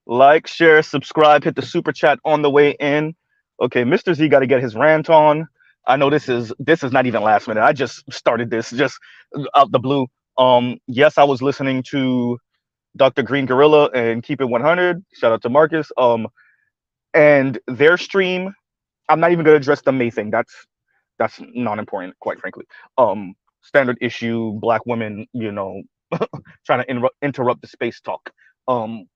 Like, share, subscribe, hit the super chat on the way in. Okay, Mr. Z got to get his rant on. I know this is not even last minute. I just started this just out the blue. Yes, I was listening to Dr. Green Gorilla and Keep It 100. Shout out to Marcus. And their stream. I'm not even gonna address the May thing. That's non-important, quite frankly. Standard issue, black women, trying to interrupt the space talk. Um,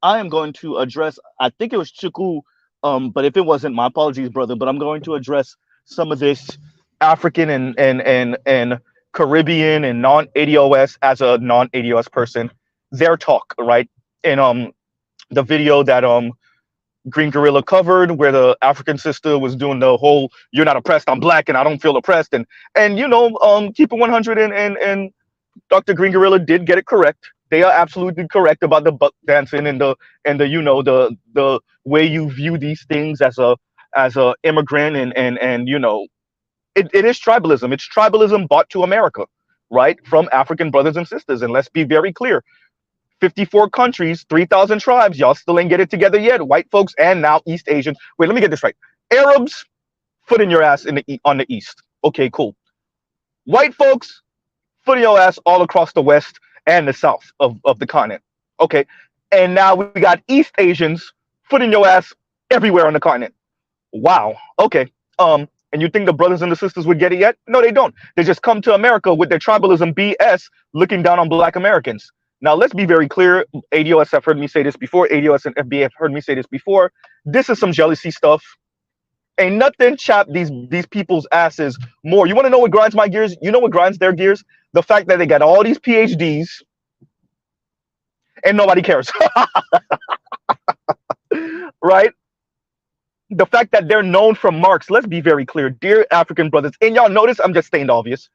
I am going to address. I think it was Chuku, but if it wasn't, my apologies, brother. But I'm going to address some of this African and Caribbean and non-ADOS as a non-ADOS person. Their talk, right? And the video that Green Gorilla covered, where the African sister was doing the whole "You're not oppressed, I'm black, and I don't feel oppressed," and Keep It 100 and Dr. Green Gorilla did get it correct. They are absolutely correct about the buck dancing and the the way you view these things as a immigrant and it is tribalism. It's tribalism brought to America, right, from African brothers and sisters. And let's be very clear: 54 countries, 3,000 tribes. Y'all still ain't get it together yet. White folks and now East Asians. Wait, let me get this right. Arabs, foot in your ass on the East. Okay, cool. White folks, foot in your ass all across the West and the South of the continent. Okay. And now we got East Asians, foot in your ass everywhere on the continent. Wow. Okay. And you think the brothers and the sisters would get it yet? No, they don't. They just come to America with their tribalism BS, looking down on black Americans. Now, let's be very clear. ADOS have heard me say this before. ADOS and FBA have heard me say this before. This is some jealousy stuff. Ain't nothing chap these people's asses more. You want to know what grinds my gears? You know what grinds their gears? The fact that they got all these PhDs and nobody cares. Right? The fact that they're known from Marx. Let's be very clear. Dear African brothers, and y'all notice I'm just staying obvious.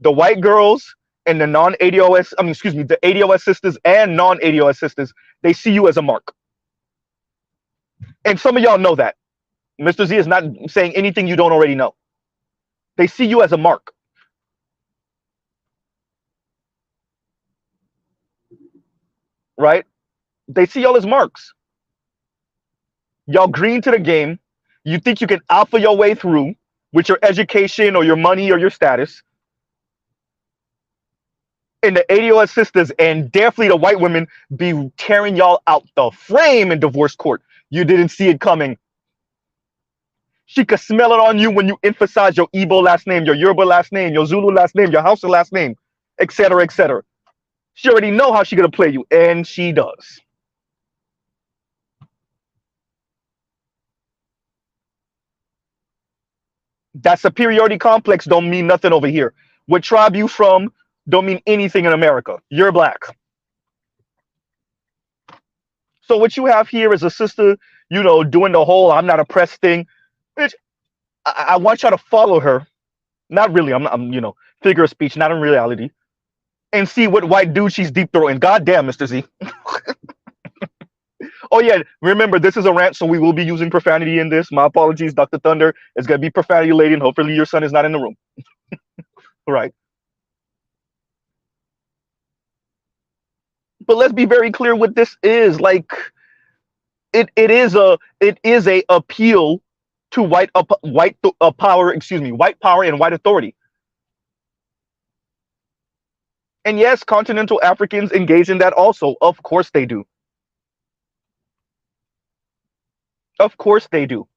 The white girls and the non-ADOS, the ADOS sisters and non-ADOS sisters, they see you as a mark. And some of y'all know that. Mr. Z is not saying anything you don't already know. They see you as a mark. Right? They see y'all as marks. Y'all green to the game. You think you can alpha your way through with your education or your money or your status. And the ADOS sisters and definitely the white women be tearing y'all out the frame in divorce court. You didn't see it coming. She could smell it on you when you emphasize your Igbo last name, your Yoruba last name, your Zulu last name, your Hausa last name, etc., etc. She already know how she gonna play you, and she does. That superiority complex don't mean nothing over here. What tribe you from don't mean anything in America. You're black. So what you have here is a sister, doing the whole "I'm not oppressed" thing. Bitch, I want y'all to follow her. Not really. I'm figure of speech, not in reality. And see what white dude she's deep throwing. Goddamn, Mr. Z. Oh yeah, remember this is a rant, so we will be using profanity in this. My apologies, Dr. Thunder. It's gonna be profanity laden. Hopefully your son is not in the room. Right. But let's be very clear what this is. Like, it is a appeal to white power. Excuse me, white power and white authority. And yes, continental Africans engage in that also. Of course they do. Of course they do.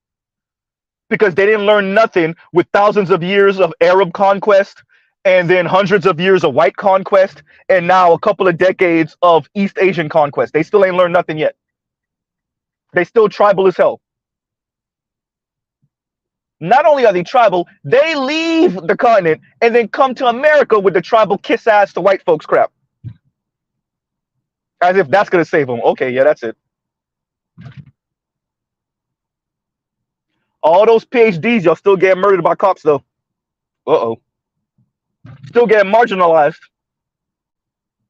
Because they didn't learn nothing with thousands of years of Arab conquest and then hundreds of years of white conquest and now a couple of decades of East Asian conquest. They still ain't learned nothing yet. They still tribal as hell. Not only are they tribal, they leave the continent and then come to America with the tribal kiss ass to white folks crap. As if that's going to save them. Okay, yeah, that's it. All those PhDs, y'all still getting murdered by cops, though. Uh-oh. Still getting marginalized.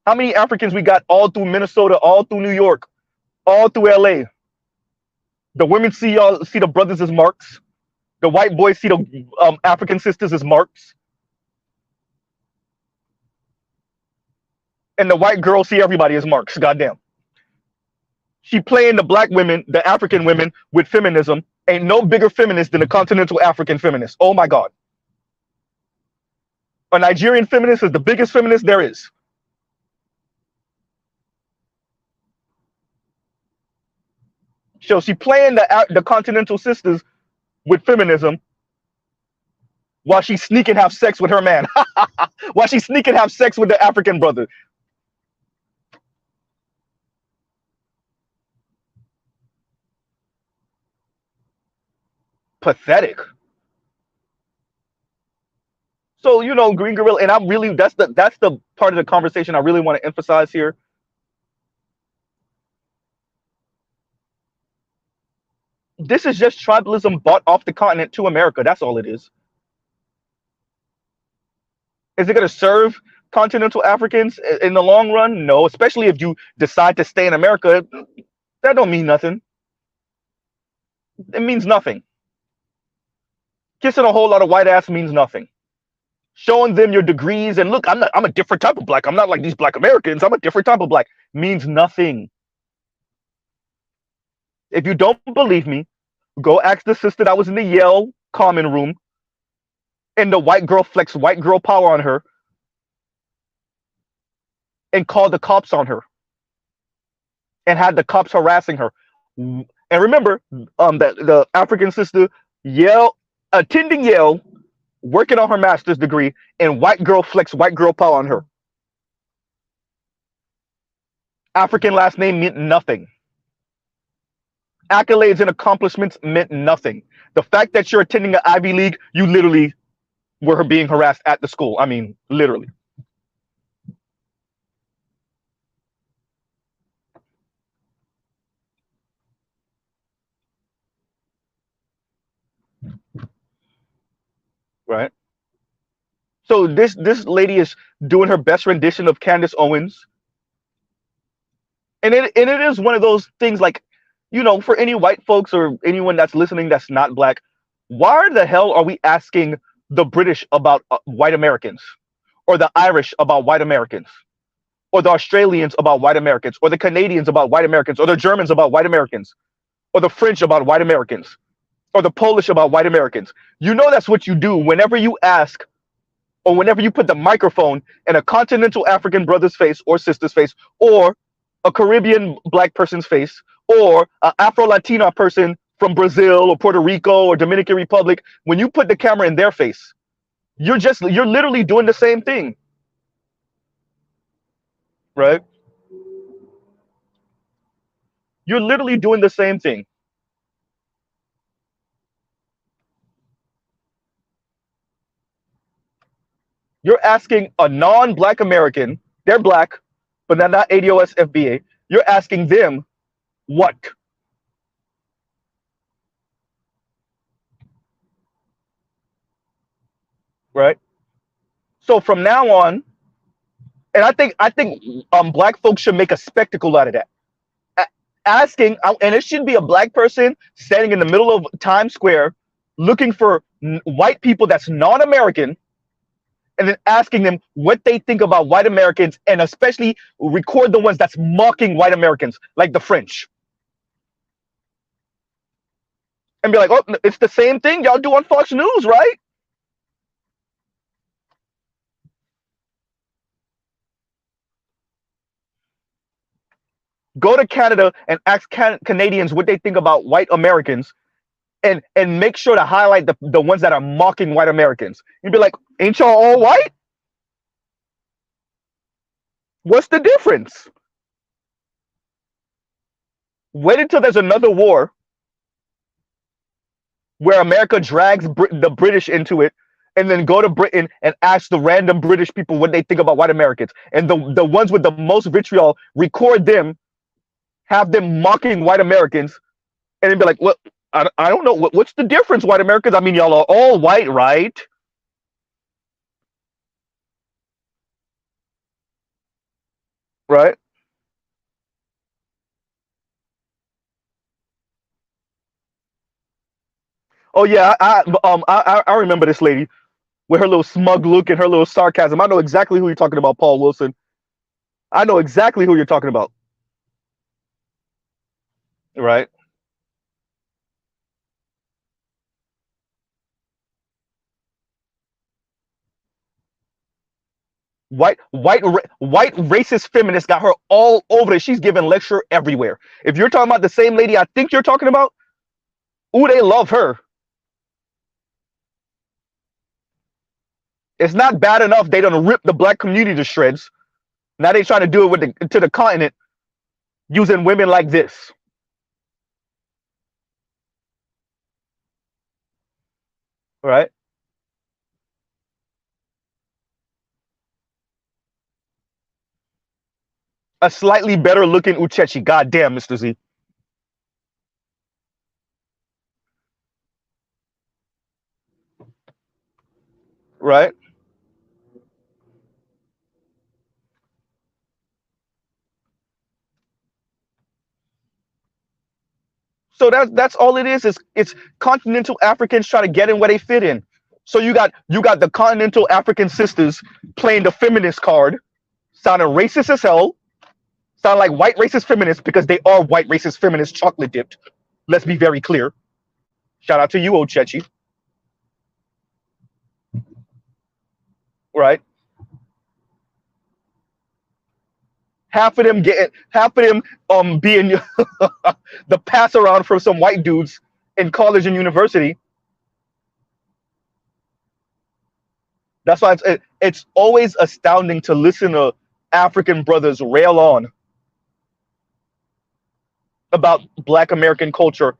How many Africans we got all through Minnesota, all through New York, all through LA? The women see the brothers as marks. The white boys see the African sisters as marks. And the white girls see everybody as marks. Goddamn. She playing the black women, the African women with feminism. Ain't no bigger feminist than a continental African feminist. Oh my God. A Nigerian feminist is the biggest feminist there is. So she playing the continental sisters with feminism while she sneak and have sex with her man. While she sneak and have sex with the African brother. Pathetic. So, you know, Green Gorilla, and I'm really, that's the part of the conversation I really want to emphasize here. This is just tribalism bought off the continent to America. That's all it is. Is it going to serve continental Africans in the long run? No, especially if you decide to stay in America. That don't mean nothing. It means nothing. Kissing a whole lot of white ass means nothing. Showing them your degrees and look, I'm a different type of black. I'm not like these black Americans. I'm a different type of black. Means nothing. If you don't believe me, go ask the sister that was in the Yale common room and the white girl flexed white girl power on her and called the cops on her and had the cops harassing her. And remember, the African sister, Yale, attending Yale, working on her master's degree, and white girl flexed white girl power on her. African last name meant nothing. Accolades and accomplishments meant nothing. The fact that you're attending an Ivy League, you literally were being harassed at the school. I mean, literally. Right? So this lady is doing her best rendition of Candace Owens. And it is one of those things like, you know, for any white folks or anyone that's listening that's not black, why the hell are we asking the British about white Americans, or the Irish about white Americans, or the Australians about white Americans, or the Canadians about white Americans, or the Germans about white Americans, or the French about white Americans, or the Polish about white Americans? You know that's what you do whenever you ask, or whenever you put the microphone in a continental African brother's face or sister's face, or a Caribbean black person's face, or an Afro-Latina person from Brazil or Puerto Rico or Dominican Republic. When you put the camera in their face, you're literally doing the same thing, right? You're literally doing the same thing. You're asking a non-black American, they're black, but they're not ADOS FBA. You're asking them what? Right? So from now on, and I think black folks should make a spectacle out of that. Asking, and it should be a black person standing in the middle of Times Square looking for white people that's non-American, and then asking them what they think about white Americans, and especially record the ones that's mocking white Americans, like the French. And be like, oh, it's the same thing y'all do on Fox News, right? Go to Canada and ask Canadians what they think about white Americans, and make sure to highlight the ones that are mocking white Americans. You'd be like, ain't y'all all white? What's the difference? Wait until there's another war where America drags the British into it, and then go to Britain and ask the random British people what they think about white Americans. And the ones with the most vitriol, record them, have them mocking white Americans, and then be like, well, I don't know. What's the difference, white Americans? I mean, y'all are all white, right? Right? Oh yeah, I remember this lady with her little smug look and her little sarcasm. I know exactly who you're talking about, Paul Wilson. I know exactly who you're talking about. Right. White racist feminists got her all over it. She's giving lecture everywhere. If you're talking about the same lady I think you're talking about, ooh, they love her. It's not bad enough they done rip the black community to shreds. Now they trying to do it with to the continent using women like this. Right? A slightly better looking Uchechi. Goddamn, Mr. Z. Right? So that's all it is. It's continental Africans trying to get in where they fit in. So you got the continental African sisters playing the feminist card, sounding racist as hell, sound like white racist feminists because they are white racist feminists, chocolate dipped. Let's be very clear. Shout out to you, Ochechi. Right? Half of them being the pass around for some white dudes in college and university. That's why it's always astounding to listen to African brothers rail on about Black American culture.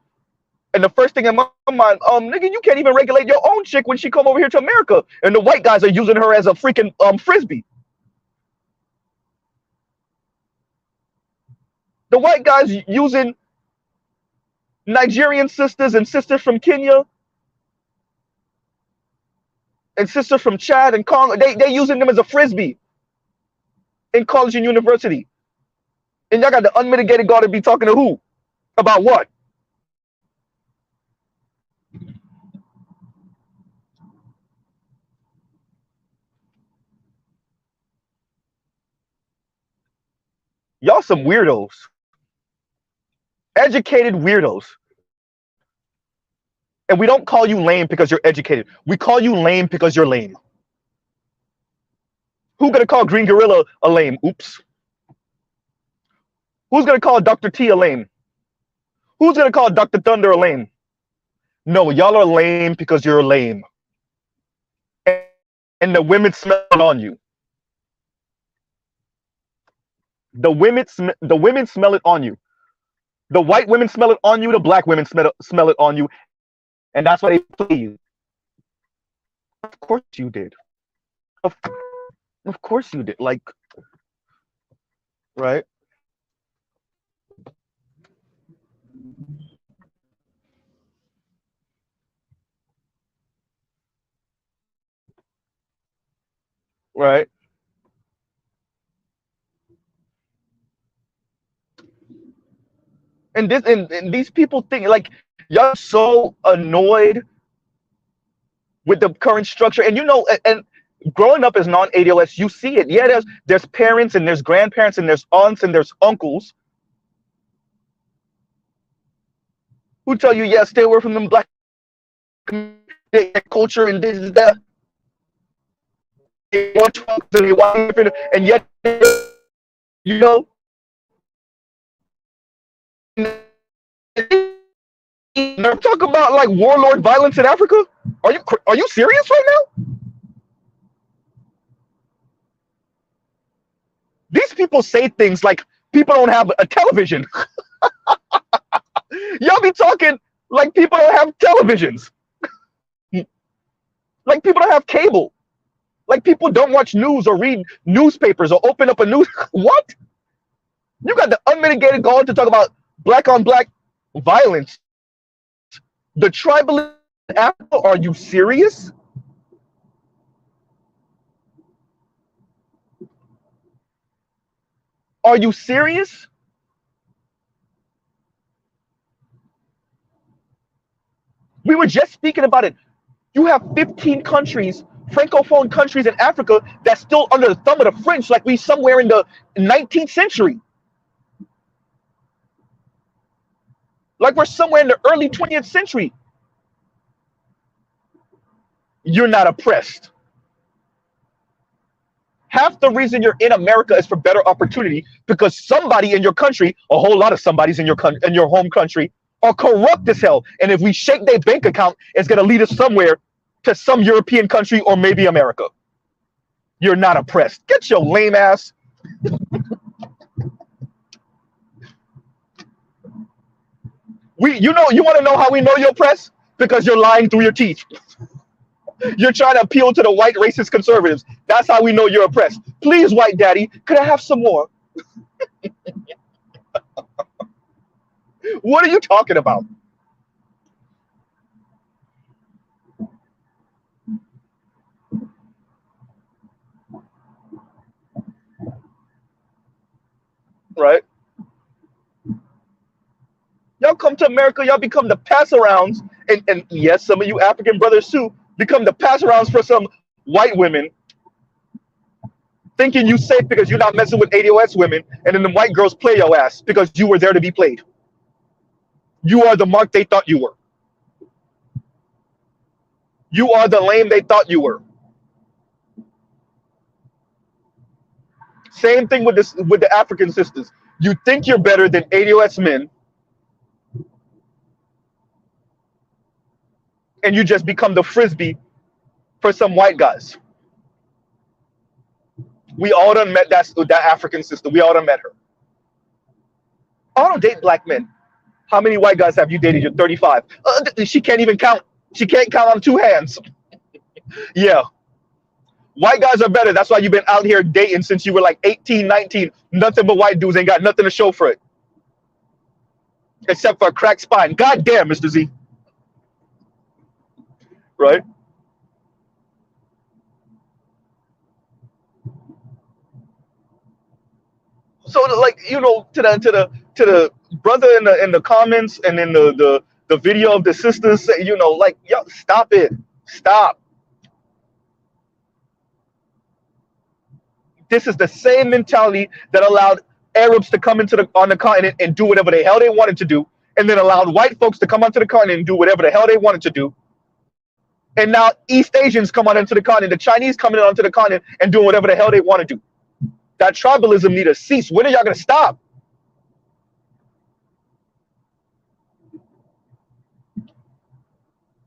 And the first thing in my mind, nigga, you can't even regulate your own chick when she come over here to America, and the white guys are using her as a freaking frisbee. The white guys using Nigerian sisters and sisters from Kenya and sisters from Chad and Congo. They using them as a frisbee in college and university. And y'all got the unmitigated gall to be talking to who? About what? Y'all some weirdos. Educated weirdos. And we don't call you lame because you're educated. We call you lame because you're lame. Who gonna call Green Gorilla a lame? Oops. Who's gonna call Dr. T a lame? Who's gonna call Dr. Thunder a lame? No, y'all are lame because you're lame. And the women smell it on you. The women smell it on you. The white women smell it on you. The black women smell it on you. And that's why they play you. Of course you did. Of course you did. Like, right? Right? And these people think like y'all so annoyed with the current structure. And and growing up as non-ADOS, you see it. Yeah, there's parents and there's grandparents and there's aunts and there's uncles who tell you, yeah, stay away from them black culture and this and that. And yet, you know, they're talking about like warlord violence in Africa. Are you serious right now? These people say things like people don't have a television. Y'all be talking like people don't have televisions. Like people don't have cable. Like people don't watch news or read newspapers or open up a news. What? You got the unmitigated gall to talk about black on black violence. The tribalists in Africa, are you serious? Are you serious? We were just speaking about it. You have 15 countries, francophone countries in Africa that's still under the thumb of the French, like we somewhere in the 19th century. Like we're somewhere in the early 20th century. You're not oppressed. Half the reason you're in America is for better opportunity because somebody in your country, a whole lot of somebody's in your home country, are corrupt as hell. And if we shake their bank account, it's gonna lead us somewhere to some European country or maybe America. You're not oppressed. Get your lame ass. You want to know how we know you're oppressed? Because you're lying through your teeth. You're trying to appeal to the white racist conservatives. That's how we know you're oppressed. Please, white daddy, could I have some more? What are you talking about? Right? Y'all come to America, y'all become the pass-arounds, and yes, some of you African brothers too become the pass-arounds for some white women, thinking you safe because you're not messing with ADOS women, and then the white girls play your ass because you were there to be played. You are the mark they thought you were. You are the lame they thought you were. Same thing with this with the African sisters. You think you're better than ADOS men, and you just become the frisbee for some white guys. We all done met that African sister. We all done met her. I don't date black men. How many white guys have you dated? You're 35. She can't even count. She can't count on two hands. Yeah. White guys are better. That's why you've been out here dating since you were like 18, 19. Nothing but white dudes, ain't got nothing to show for it. Except for a cracked spine. God damn, Mr. Z. Right? So like, to the brother in the comments and in the video of the sisters, like, yo, stop it. Stop. This is the same mentality that allowed Arabs to come on the continent and do whatever the hell they wanted to do, and then allowed white folks to come onto the continent and do whatever the hell they wanted to do. And now East Asians come on into the continent, the Chinese coming onto the continent and doing whatever the hell they want to do. That tribalism need to cease. When are y'all gonna stop?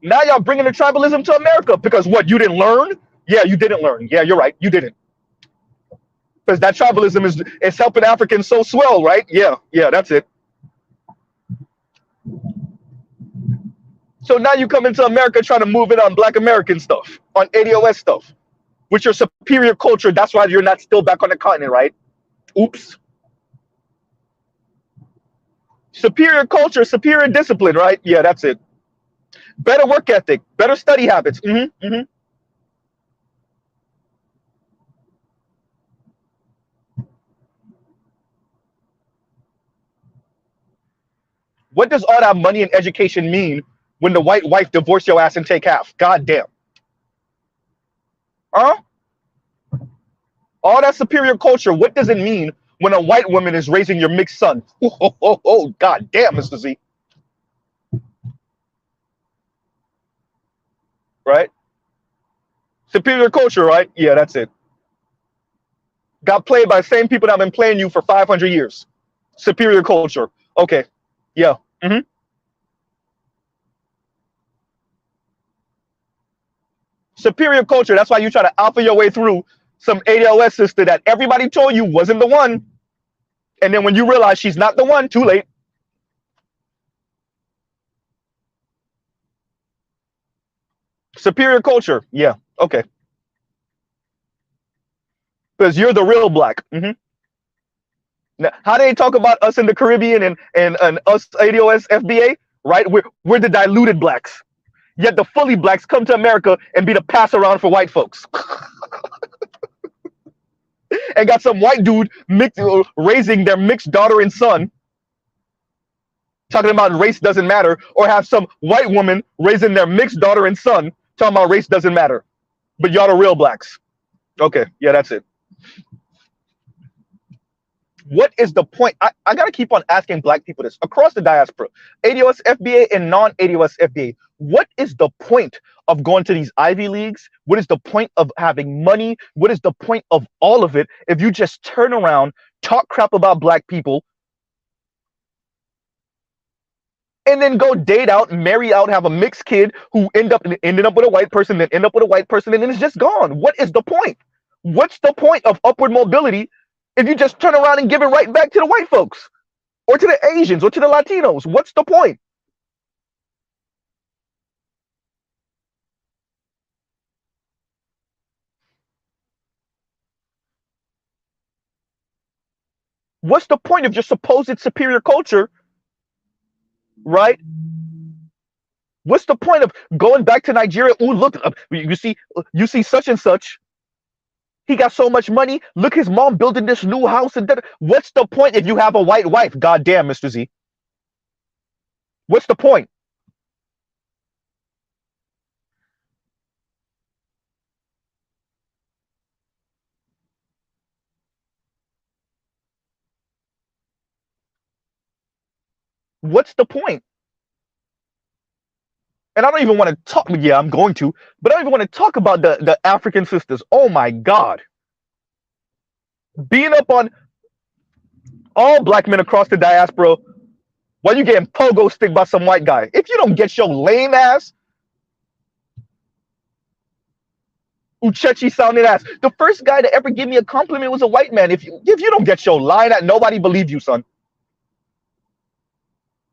Now y'all bringing the tribalism to America because what, you didn't learn? Yeah, you didn't learn. Yeah, you're right. You didn't. Because that tribalism is helping Africans so swell, right? Yeah, that's it. So now you come into America trying to move it on black American stuff, on ADOS stuff, with your superior culture. That's why you're not still back on the continent, right? Oops. Superior culture, superior discipline, right? Yeah, that's it. Better work ethic, better study habits. What does all that money and education mean when the white wife divorce your ass and take half? God damn. Huh? All that superior culture, what does it mean when a white woman is raising your mixed son? Oh, God damn, Mr. Z. Right? Superior culture, right? Yeah, that's it. Got played by the same people that have been playing you for 500 years. Superior culture. Okay. Yeah. Superior culture. That's why you try to alpha your way through some ADOS sister that everybody told you wasn't the one. And then when you realize she's not the one, too late. Superior culture. Yeah. Okay. Because you're the real black. Now, how they talk about us in the Caribbean and us ADOS FBA, right? We're the diluted blacks. Yet the fully blacks come to America and be the pass around for white folks. And got some white dude raising their mixed daughter and son, talking about race doesn't matter, or have some white woman raising their mixed daughter and son, talking about race doesn't matter. But y'all are real blacks. Okay, yeah, that's it. What is the point? I gotta keep on asking black people this across the diaspora, ADOS, FBA, and non-ADOS, FBA. What is the point of going to these Ivy Leagues? What is the point of having money? What is the point of all of it if you just turn around, talk crap about black people, and then go date out, marry out, have a mixed kid who ended up with a white person, then end up with a white person, and then it's just gone? What is the point? What's the point of upward mobility if you just turn around and give it right back to the white folks or to the Asians or to the Latinos? What's the point? What's the point of your supposed superior culture, right? What's the point of going back to Nigeria? Ooh, look, you see such and such. He got so much money. Look, his mom building this new house. And what's the point if you have a white wife? Goddamn, Mr. Z. What's the point? What's the point? And I don't even want to talk. Yeah, I'm going to, but I don't even want to talk about the African sisters. Oh my God. Being up on all black men across the diaspora while you getting pogo stick by some white guy. If you don't get your lame ass, Uchechi sounding ass. The first guy to ever give me a compliment was a white man. If you don't get your line at, nobody believe you, son.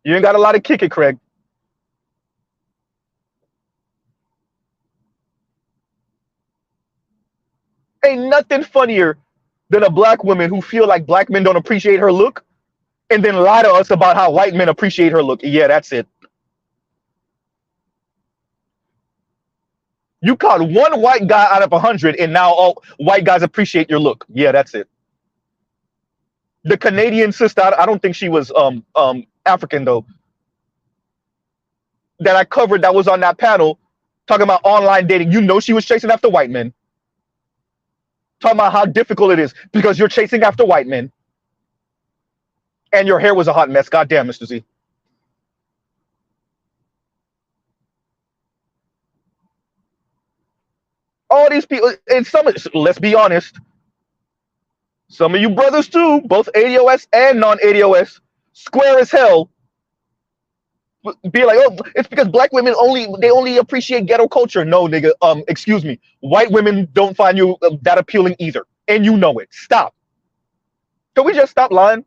You ain't got a lot of kick it, Craig. Ain't nothing funnier than a black woman who feel like black men don't appreciate her look and then lie to us about how white men appreciate her look. Yeah, that's it. You caught one white guy out of 100 and now all white guys appreciate your look. Yeah, that's it. The Canadian sister, I don't think she was African though, that I covered, that was on that panel talking about online dating. You know she was chasing after white men. Talking about how difficult it is because you're chasing after white men. And your hair was a hot mess. Goddamn, Mr. Z. All these people, and some, let's be honest, some of you brothers too, both ADOS and non-ADOS, square as hell, be like, oh, it's because black women only appreciate ghetto culture. No, nigga, excuse me. White women don't find you that appealing either. And you know it. Stop. Can we just stop lying?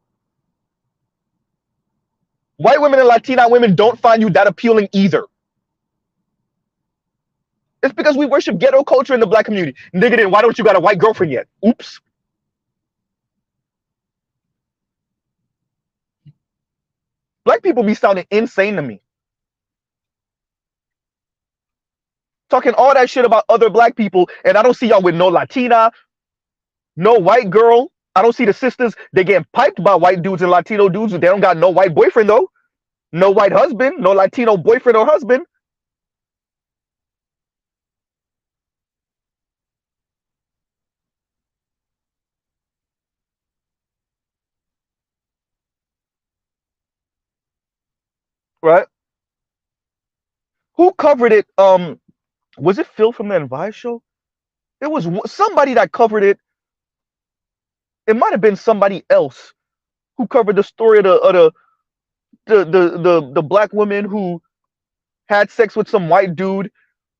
White women and Latina women don't find you that appealing either. It's because we worship ghetto culture in the black community. Nigga, then why don't you got a white girlfriend yet? Oops. Black people be sounding insane to me. Talking all that shit about other black people, and I don't see y'all with no Latina, no white girl. I don't see the sisters. They getting piped by white dudes and Latino dudes. They don't got no white boyfriend though. No white husband, no Latino boyfriend or husband. Right? Who covered it? Was it Phil from the Advice Show? It was somebody that covered it. It might have been somebody else who covered the story of the black woman who had sex with some white dude,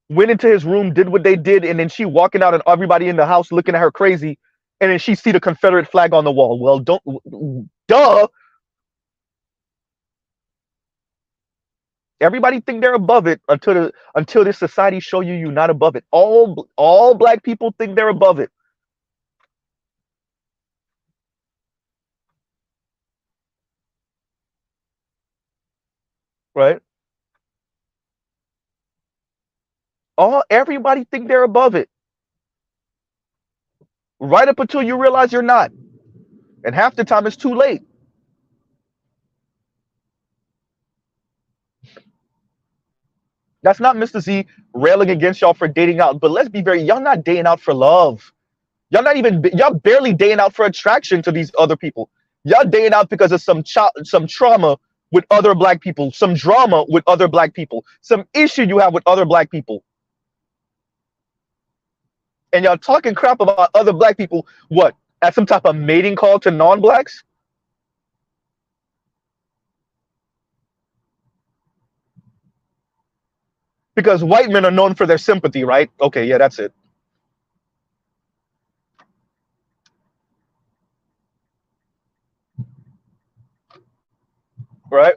went into his room, did what they did, and then she walking out and everybody in the house looking at her crazy, and then she see the Confederate flag on the wall. Well, duh. Everybody think they're above it until this society show you you're not above it. All black people think they're above it. Right? Everybody think they're above it. Right up until you realize you're not. And half the time it's too late. That's not Mr. Z railing against y'all for dating out, but let's be very, y'all not dating out for love. Y'all barely dating out for attraction to these other people. Y'all dating out because of some trauma with other black people, some drama with other black people, some issue you have with other black people. And y'all talking crap about other black people, what? As some type of mating call to non-blacks? Because white men are known for their sympathy, right? Okay, yeah, that's it. Right?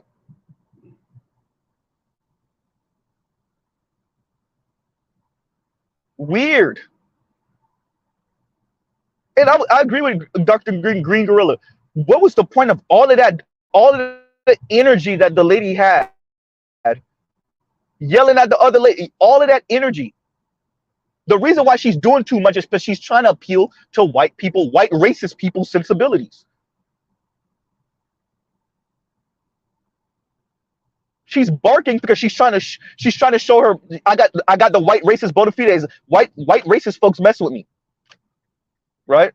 Weird. And I agree with Dr. Green Gorilla. What was the point of all of the energy that the lady had, yelling at the other lady, all of that energy? The reason why she's doing too much is because she's trying to appeal to white people, white racist people's sensibilities. She's barking because she's trying to show her I got the white racist bona fides. White racist folks mess with me, right?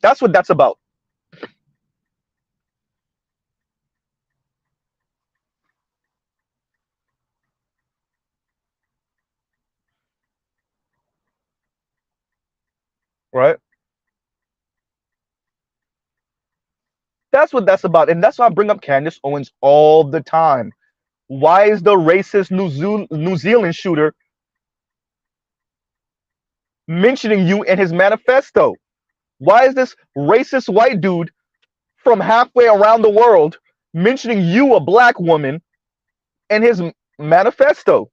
That's what that's about, right? That's what that's about, and that's why I bring up Candace Owens all the time. Why is the racist New Zealand shooter mentioning you in his manifesto? Why is this racist white dude from halfway around the world mentioning you, a black woman, in his manifesto?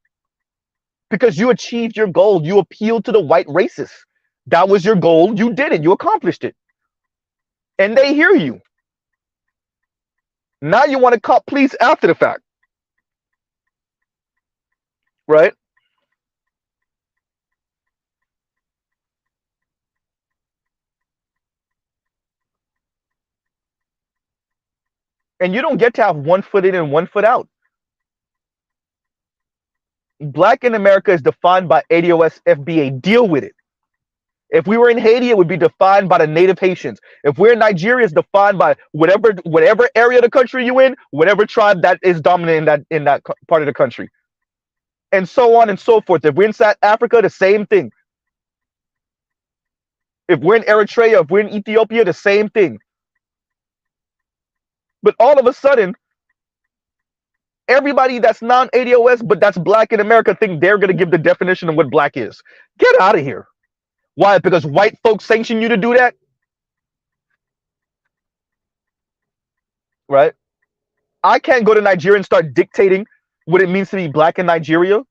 Because you achieved your goal. You appealed to the white racists. That was your goal. You did it. You accomplished it. And they hear you. Now you want to cop please after the fact, right? And you don't get to have one foot in and one foot out. Black in America is defined by ADOS FBA. Deal with it. If we were in Haiti, it would be defined by the native Haitians. If we're in Nigeria, it's defined by whatever area of the country you in, whatever tribe that is dominant in that part of the country, and so on and so forth. If we're in South Africa, the same thing. If we're in Eritrea, if we're in Ethiopia, the same thing. But all of a sudden, everybody that's non-ADOS but that's black in America think they're going to give the definition of what black is. Get out of here. Why? Because white folks sanction you to do that? Right? I can't go to Nigeria and start dictating what it means to be black in Nigeria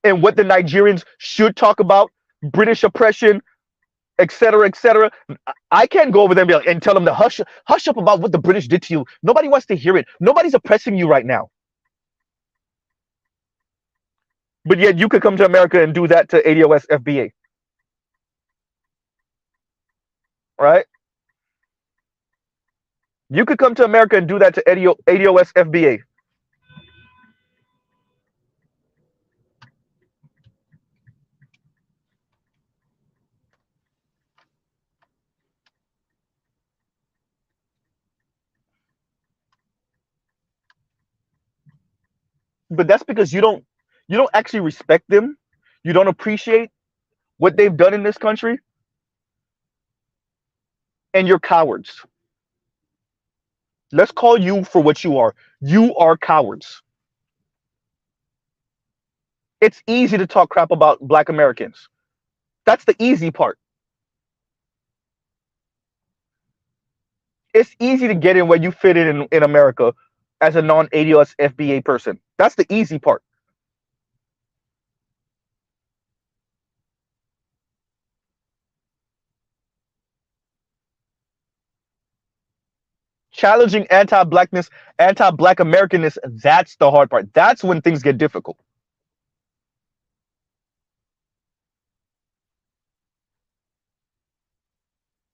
and what the Nigerians should talk about, British oppression, etc., etc. I can't go over there and, and tell them to hush up about what the British did to you. Nobody wants to hear it. Nobody's oppressing you right now. But yet you could come to America and do that to ADOS FBA. Right? You could come to America and do that to ADOS FBA. But that's because you don't actually respect them. You don't appreciate what they've done in this country, and you're cowards. Let's call you for what you are. You are cowards. It's easy to talk crap about black Americans. That's the easy part. It's easy to get in where you fit in America as a non-ADOS FBA person. That's the easy part. Challenging anti-blackness, anti-black Americanness, that's the hard part. That's when things get difficult.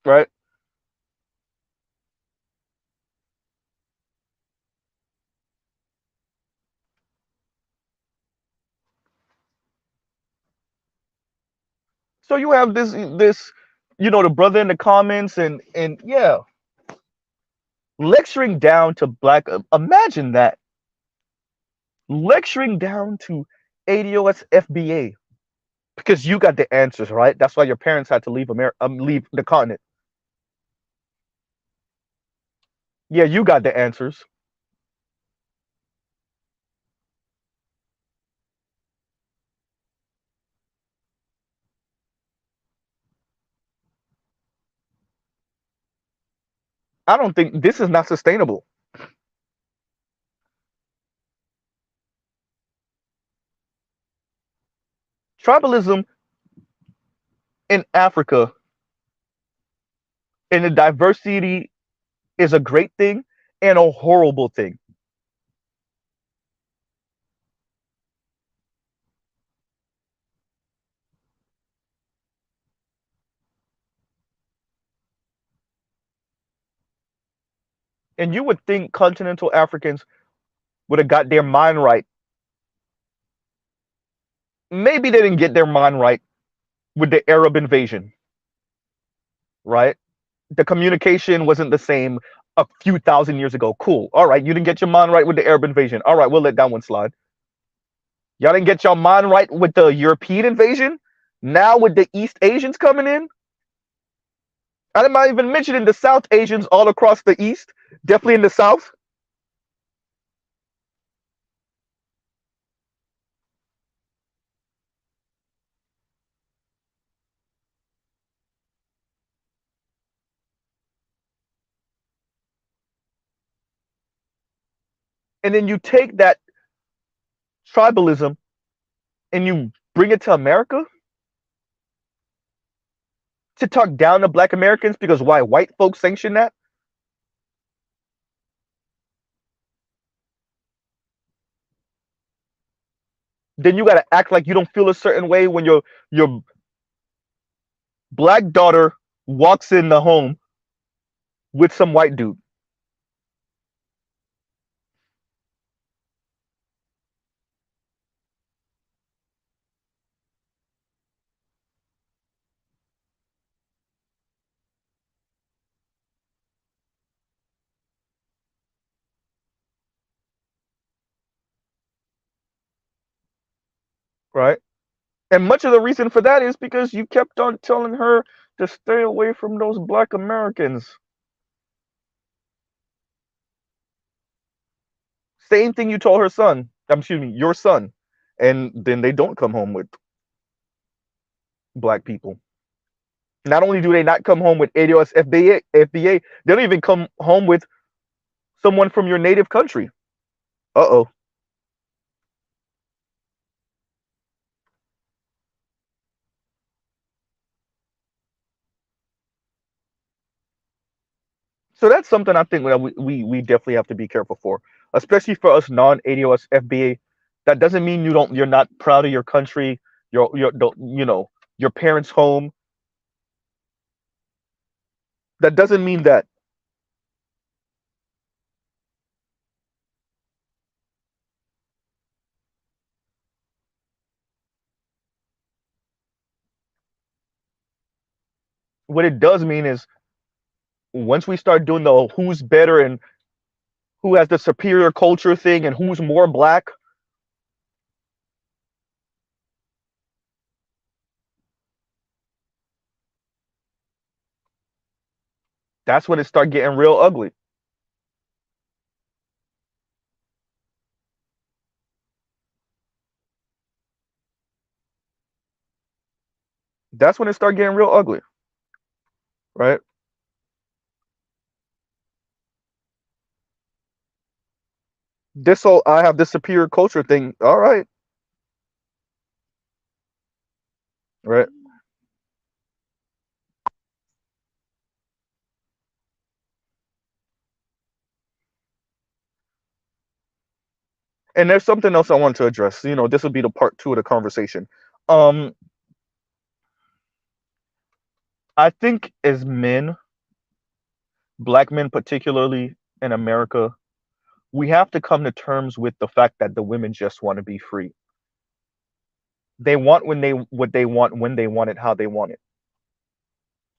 Right? So you have this the brother in the comments, and yeah, lecturing down to black. Imagine that, lecturing down to ADOS FBA because you got the answers, right? That's why your parents had to leave leave the continent. Yeah, you got the answers. I don't think this is not sustainable. Tribalism in Africa and the diversity is a great thing and a horrible thing. And you would think continental Africans would have got their mind right. Maybe they didn't get their mind right with the Arab invasion, right? The communication wasn't the same a few thousand years ago. Cool. All right, you didn't get your mind right with the Arab invasion. All right, we'll let that one slide. Y'all didn't get your mind right with the European invasion. Now with the East Asians coming in, I'm not even mentioning the South Asians all across the East, definitely in the South. And then you take that tribalism and you bring it to America to talk down to black Americans because why white folks sanction that? Then you got to act like you don't feel a certain way when your black daughter walks in the home with some white dude. Right? And much of the reason for that is because you kept on telling her to stay away from those black Americans. Same thing you told her son, excuse me, your son. And then they don't come home with black people. Not only do they not come home with ADOS FBA, they don't even come home with someone from your native country. Uh-oh. So that's something I think that we definitely have to be careful for, especially for us non-ADOS FBA. That doesn't mean you're not proud of your country, your parents' home. That doesn't mean that. What it does mean is once we start doing the who's better and who has the superior culture thing and who's more black, that's when it start getting real ugly. That's when it start getting real ugly, right? This whole I have this superior culture thing. All right, right. And there's something else I want to address. This would be the part two of the conversation. Um, I think as men, black men particularly in America, we have to come to terms with the fact that the women just want to be free. They want what they want when they want it, how they want it.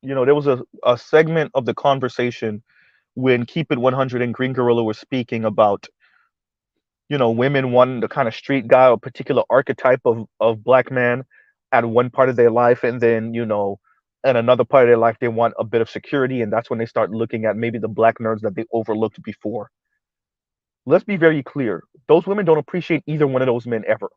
There was a segment of the conversation when Keep It 100 and Green Gorilla were speaking about, women wanting the kind of street guy or particular archetype of black man at one part of their life, and then, in another part of their life, they want a bit of security, and that's when they start looking at maybe the black nerds that they overlooked before. Let's be very clear. Those women don't appreciate either one of those men ever.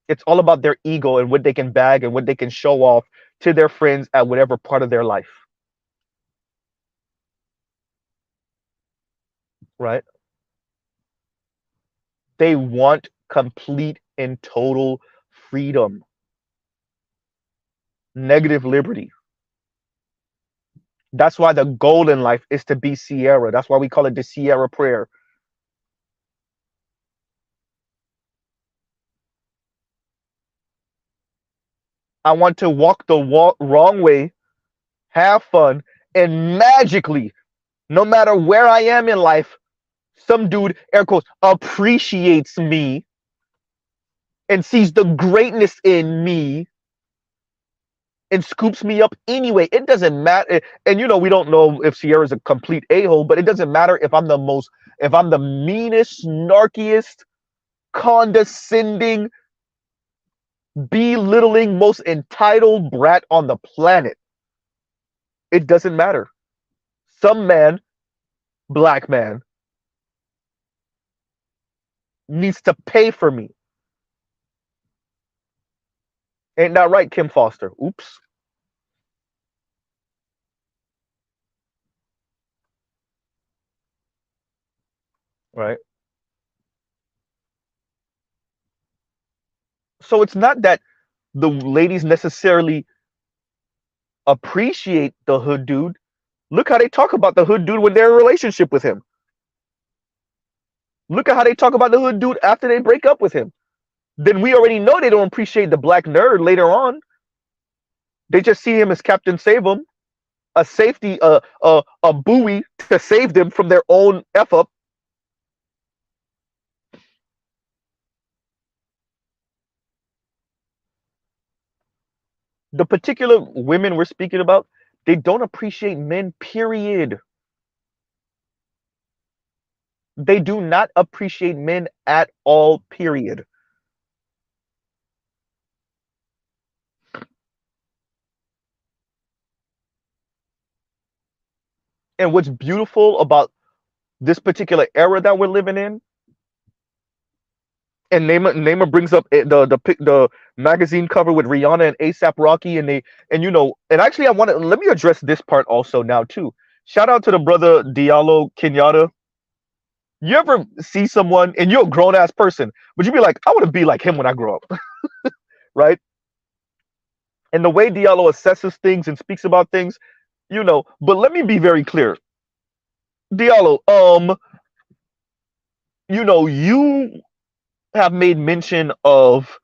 It's all about their ego and what they can bag and what they can show off to their friends at whatever part of their life. Right? They want complete and total freedom, negative liberty. That's why the goal in life is to be Sierra. That's why we call it the Sierra prayer. I want to walk the wrong way, have fun, and magically, no matter where I am in life, some dude, air quotes, appreciates me and sees the greatness in me and scoops me up anyway. It doesn't matter. And we don't know if Sierra's a complete a-hole, but it doesn't matter if I'm the meanest, snarkiest, condescending, belittling, most entitled brat on the planet. It doesn't matter. Some man, black man, needs to pay for me. Ain't that right, Kim Foster? Oops. Right. So it's not that the ladies necessarily appreciate the hood dude. Look how they talk about the hood dude when they're in a relationship with him. Look at how they talk about the hood dude after they break up with him. Then we already know they don't appreciate the black nerd later on. They just see him as Captain Save 'em, a safety, a buoy to save them from their own F up. The particular women we're speaking about, they don't appreciate men, period. They do not appreciate men at all, period. And what's beautiful about this particular era that we're living in, and Neymar brings up the magazine cover with Rihanna and ASAP Rocky, and actually let me address this part also now too. Shout out to the brother Diallo Kenyatta. You ever see someone, and you're a grown ass person, but you be like, I want to be like him when I grow up, right? And the way Diallo assesses things and speaks about things, But let me be very clear, Diallo. You have made mention of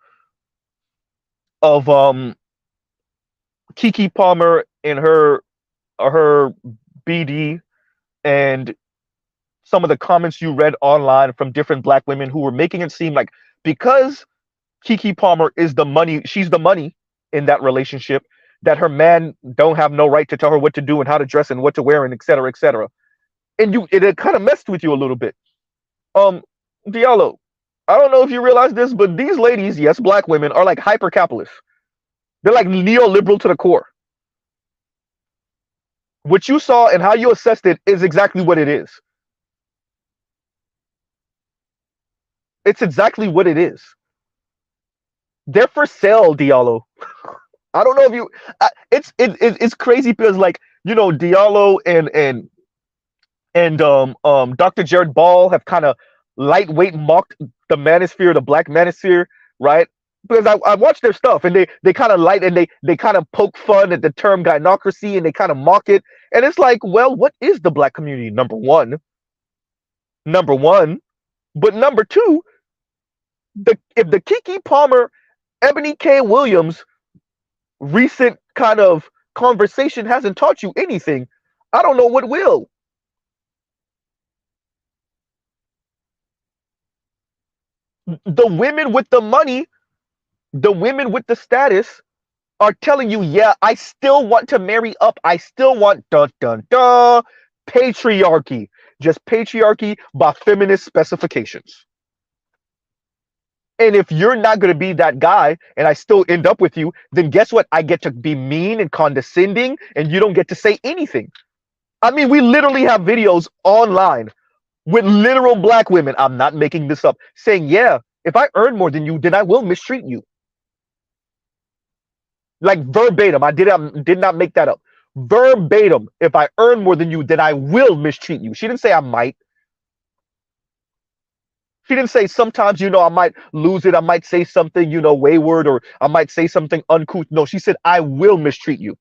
Keke Palmer and her BD, and some of the comments you read online from different black women who were making it seem like because Keke Palmer is the money, she's the money in that relationship, that her man don't have no right to tell her what to do and how to dress and what to wear and et cetera, et cetera. And it kind of messed with you a little bit. Diallo, I don't know if you realize this, but these ladies, yes, black women, are like hyper capitalists. They're like neoliberal to the core. What you saw and how you assessed it is exactly what it is. It's exactly what it is. They're for sale, Diallo. I don't know if you. It's crazy because Diallo and Dr. Jared Ball have kind of lightweight mocked the manosphere, the black manosphere, right? Because I watch their stuff and they kind of light and they kind of poke fun at the term gynocracy and they kind of mock it. And it's like, well, what is the black community? Number one. But number two, if the Keke Palmer, Ebony K. Williams recent kind of conversation hasn't taught you anything, I don't know what will. The women with the money, the women with the status, are telling you, yeah, I still want to marry up. I still want dun dun dun patriarchy. Just patriarchy by feminist specifications. And if you're not going to be that guy and I still end up with you, then guess what? I get to be mean and condescending and you don't get to say anything. I mean, we literally have videos online with literal black women. I'm not making this up, saying, yeah, if I earn more than you, then I will mistreat you. Like verbatim. Did not make that up. Verbatim. If I earn more than you, then I will mistreat you. She didn't say I might. She didn't say sometimes, I might lose it. I might say something, wayward, or I might say something uncouth. No, she said, I will mistreat you.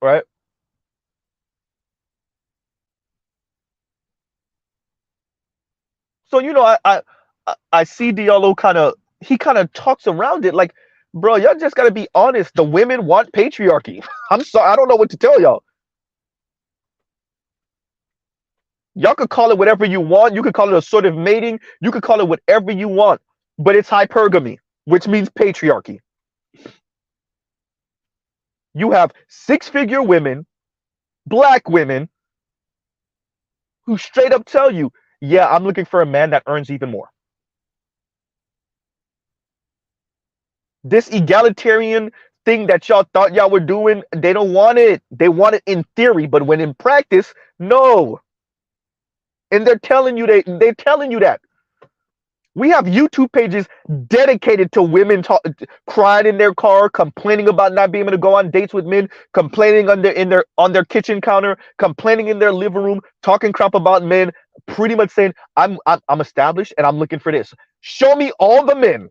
Right? So, I see Diallo he kind of talks around it like, bro, y'all just got to be honest. The women want patriarchy. I'm sorry. I don't know what to tell y'all. Y'all could call it whatever you want. You could call it assortative mating. You could call it whatever you want, but it's hypergamy, which means patriarchy. You have six-figure women, black women, who straight up tell you, yeah, I'm looking for a man that earns even more. This egalitarian thing that y'all thought y'all were doing, they don't want it. They want it in theory, but when in practice, no. And they're telling you that. We have YouTube pages dedicated to women crying in their car, complaining about not being able to go on dates with men, complaining on their kitchen counter, complaining in their living room, talking crap about men, pretty much saying, I'm established and I'm looking for this. Show me all the men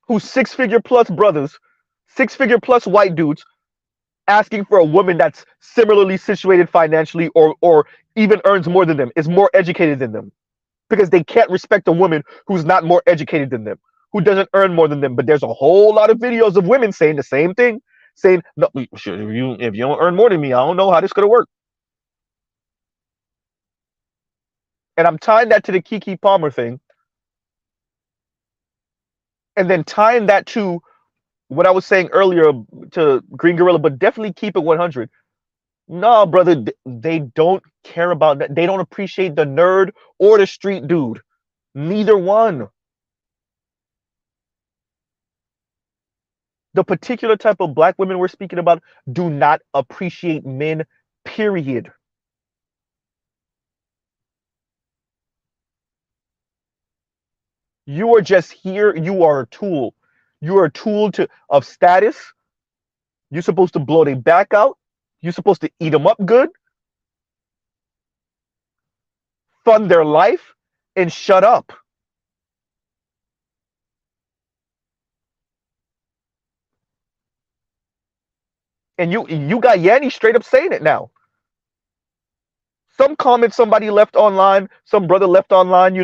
who six-figure plus brothers, six-figure plus white dudes asking for a woman that's similarly situated financially or even earns more than them, is more educated than them. Because they can't respect a woman who's not more educated than them, who doesn't earn more than them. But there's a whole lot of videos of women saying the same thing, saying, "No, if you don't earn more than me, I don't know how this gonna work." And I'm tying that to the Kiki Palmer thing, and then tying that to what I was saying earlier to Green Gorilla, but definitely keep it 100. No, brother, they don't care about that. They don't appreciate the nerd or the street dude. Neither one. The particular type of black women we're speaking about do not appreciate men, period. You are just here. You are a tool. You are a tool of status. You're supposed to blow their back out. You're supposed to eat them up good, fund their life, and shut up. And you got Yanni straight up saying it now. Some comment somebody left online, some brother left online,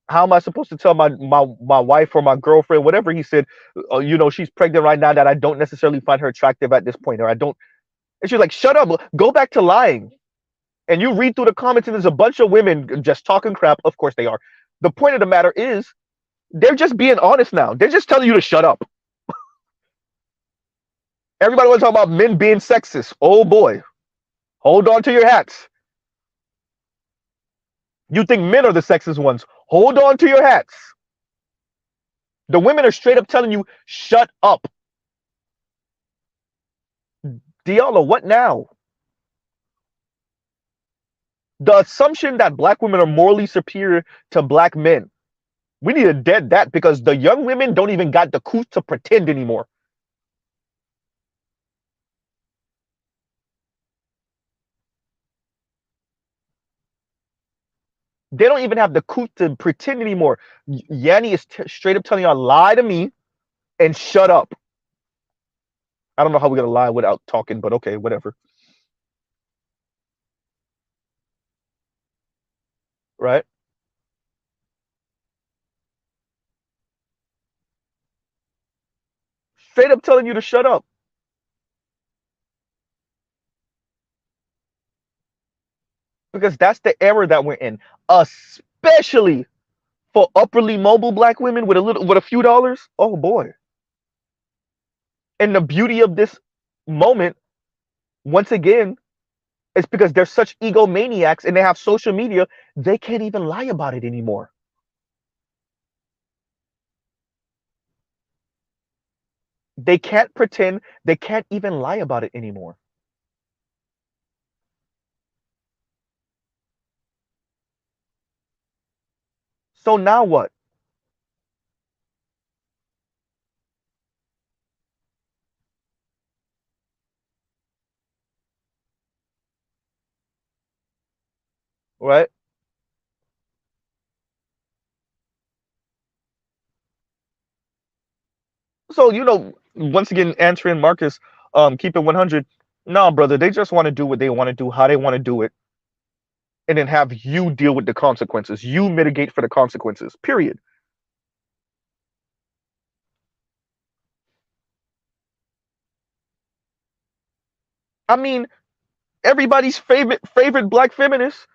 how am I supposed to tell my wife or my girlfriend, whatever he said, she's pregnant right now, that I don't necessarily find her attractive at this point, or I don't. And she's like, shut up, go back to lying. And you read through the comments, and there's a bunch of women just talking crap. Of course they are. The point of the matter is, they're just being honest now. They're just telling you to shut up. Everybody wants to talk about men being sexist. Oh boy, hold on to your hats. You think men are the sexist ones? Hold on to your hats. The women are straight up telling you, shut up. Diallo, what now? The assumption that black women are morally superior to black men. We need to dead that, because the young women don't even got the coot to pretend anymore. They don't even have the coot to pretend anymore. Yanni is straight up telling y'all, lie to me and shut up. I don't know how we're gonna lie without talking, but okay, whatever. Right? Straight up telling you to shut up. because that's the era that we're in, especially for upperly mobile black women with a few dollars. Oh boy. And the beauty of this moment, once again, is because they're such egomaniacs and they have social media, they can't even lie about it anymore. They can't pretend, they can't even lie about it anymore. So now what? Right? So, once again, answering Marcus, keep it 100. No, brother, they just want to do what they want to do, how they want to do it, and then have you deal with the consequences. You mitigate for the consequences, period. I mean, everybody's favorite black feminist.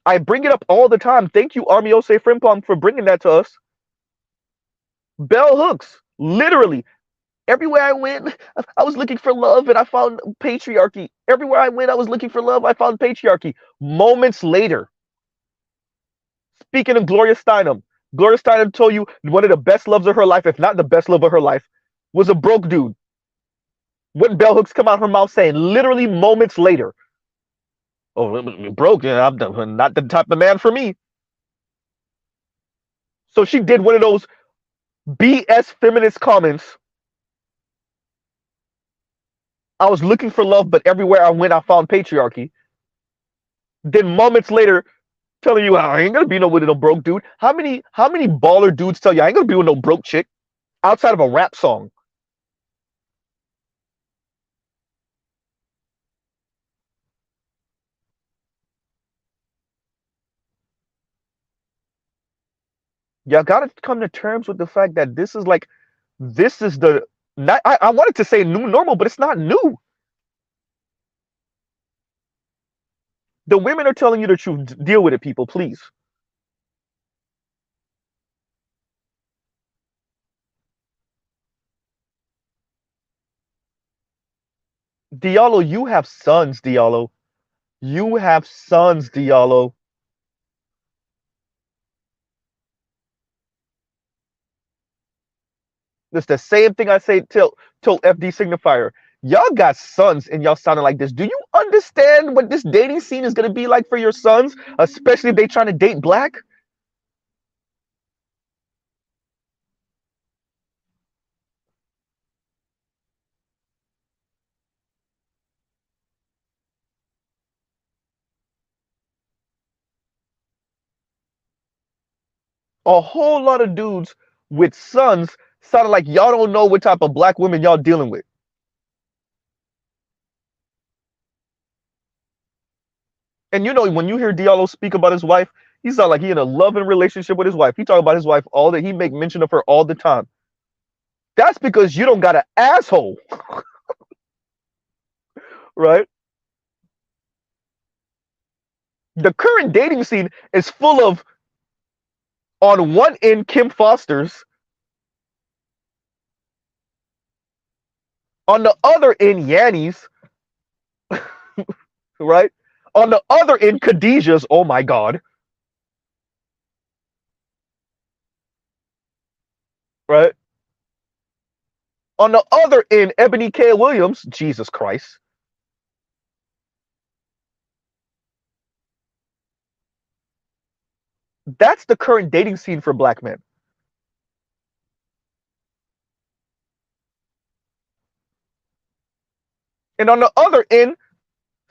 I bring it up all the time. Thank you, Army Ose Frimpong, for bringing that to us. Bell hooks, literally. Everywhere I went, I was looking for love and I found patriarchy. Everywhere I went, I was looking for love, I found patriarchy. Moments later, speaking of Gloria Steinem told you one of the best loves of her life, if not the best love of her life, was a broke dude. What bell hooks come out her mouth saying? Literally moments later. Oh, broke, yeah, I'm not the type of man for me. So she did one of those BS feminist comments. I was looking for love, but everywhere I went, I found patriarchy. Then moments later, telling you I ain't gonna be no with no broke dude. How many baller dudes tell you I ain't gonna be with no broke chick outside of a rap song? Y'all gotta come to terms with the fact that this is the not, I wanted to say new normal, but it's not new. The women are telling you the truth. Deal with it, people, please. Diallo, you have sons, Diallo. You have sons, Diallo. It's the same thing I say till FD signifier. Y'all got sons and y'all sounding like this. Do you understand what this dating scene is gonna be like for your sons, especially if they trying to date black? A whole lot of dudes with sons sounding like y'all don't know what type of black women y'all dealing with. And when you hear Diallo speak about his wife, he sound like he in a loving relationship with his wife. He talk about his wife all day. He make mention of her all the time. That's because you don't got an asshole, right? The current dating scene is full of, on one end, Kim Fosters, on the other end, Yanni's, right? On the other end, Khadijah's. Oh my God, right? On the other end, Ebony K. Williams. Jesus Christ. That's the current dating scene for black men. And on the other end,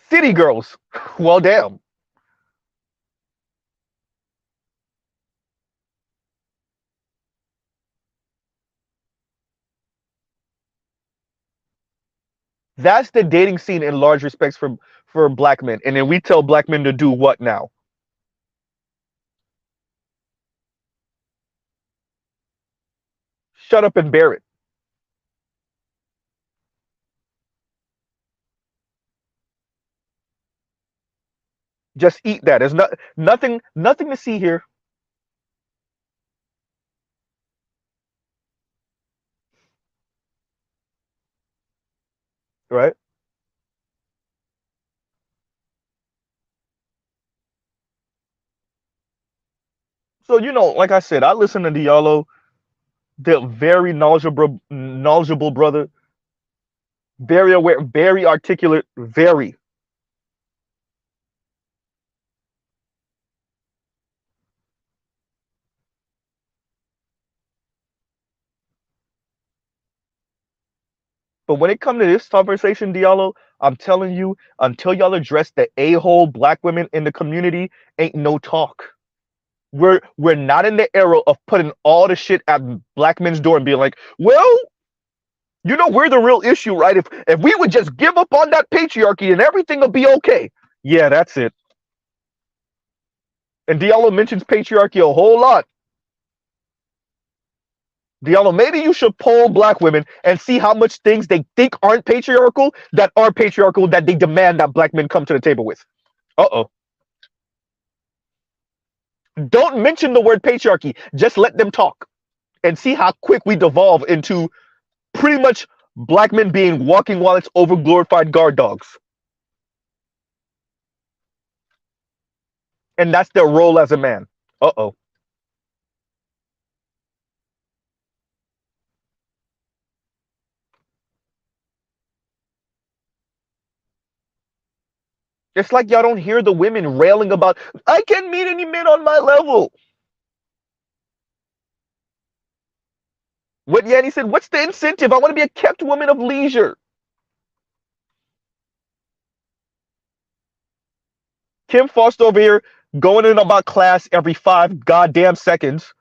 city girls. Well, damn. That's the dating scene in large respects for black men. And then we tell black men to do what now? Shut up and bear it. Just eat that. There's nothing to see here, right? So like I said, I listen to Diallo. The very knowledgeable brother, very aware, very articulate, very. But when it comes to this conversation, Diallo, I'm telling you, until y'all address the a-hole black women in the community, ain't no talk. We're not in the era of putting all the shit at black men's door and being like, well, we're the real issue, right? If we would just give up on that patriarchy, then everything will be okay. Yeah, that's it. And Diallo mentions patriarchy a whole lot. Diallo, maybe you should poll black women and see how much things they think aren't patriarchal that are patriarchal that they demand that black men come to the table with. Uh-oh. Don't mention the word patriarchy. Just let them talk and see how quick we devolve into pretty much black men being walking wallets over glorified guard dogs. And that's their role as a man. Uh-oh. It's like y'all don't hear the women railing about, I can't meet any men on my level. What Yanni said, what's the incentive? I want to be a kept woman of leisure. Kim Foster over here going in about class every 5 goddamn seconds.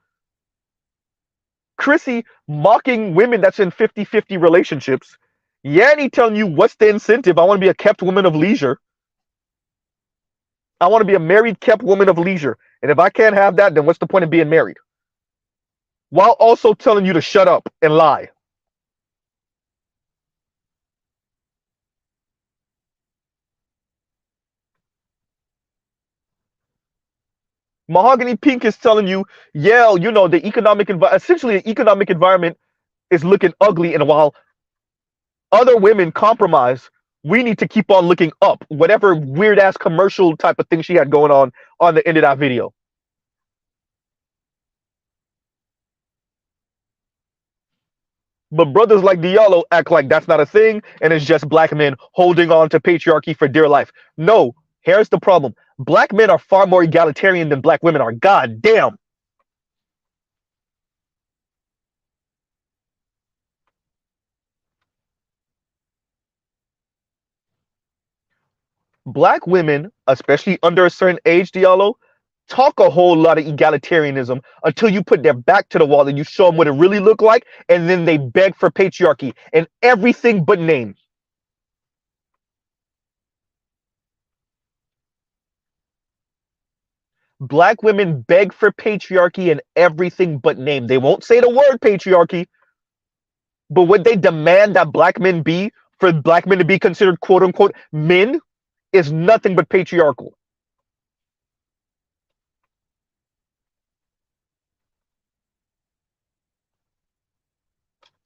Chrissy mocking women that's in 50-50 relationships. Yanni telling you what's the incentive? I want to be a kept woman of leisure. I want to be a married kept woman of leisure. And if I can't have that, then what's the point of being married? While also telling you to shut up and lie. Mahogany Pink is telling you, yeah, the essentially the economic environment is looking ugly, and while other women compromise, we need to keep on looking up. Whatever weird ass commercial type of thing she had going on the end of that video. But brothers like Diallo act like that's not a thing, and it's just black men holding on to patriarchy for dear life. No, here's the problem. Black men are far more egalitarian than black women are. God damn. Black women, especially under a certain age, Diallo, talk a whole lot of egalitarianism until you put their back to the wall and you show them what it really looked like, and then they beg for patriarchy and everything but name. Black women beg for patriarchy and everything but name. They won't say the word patriarchy, but what they demand that black men be, for black men to be considered quote unquote men, is nothing but patriarchal.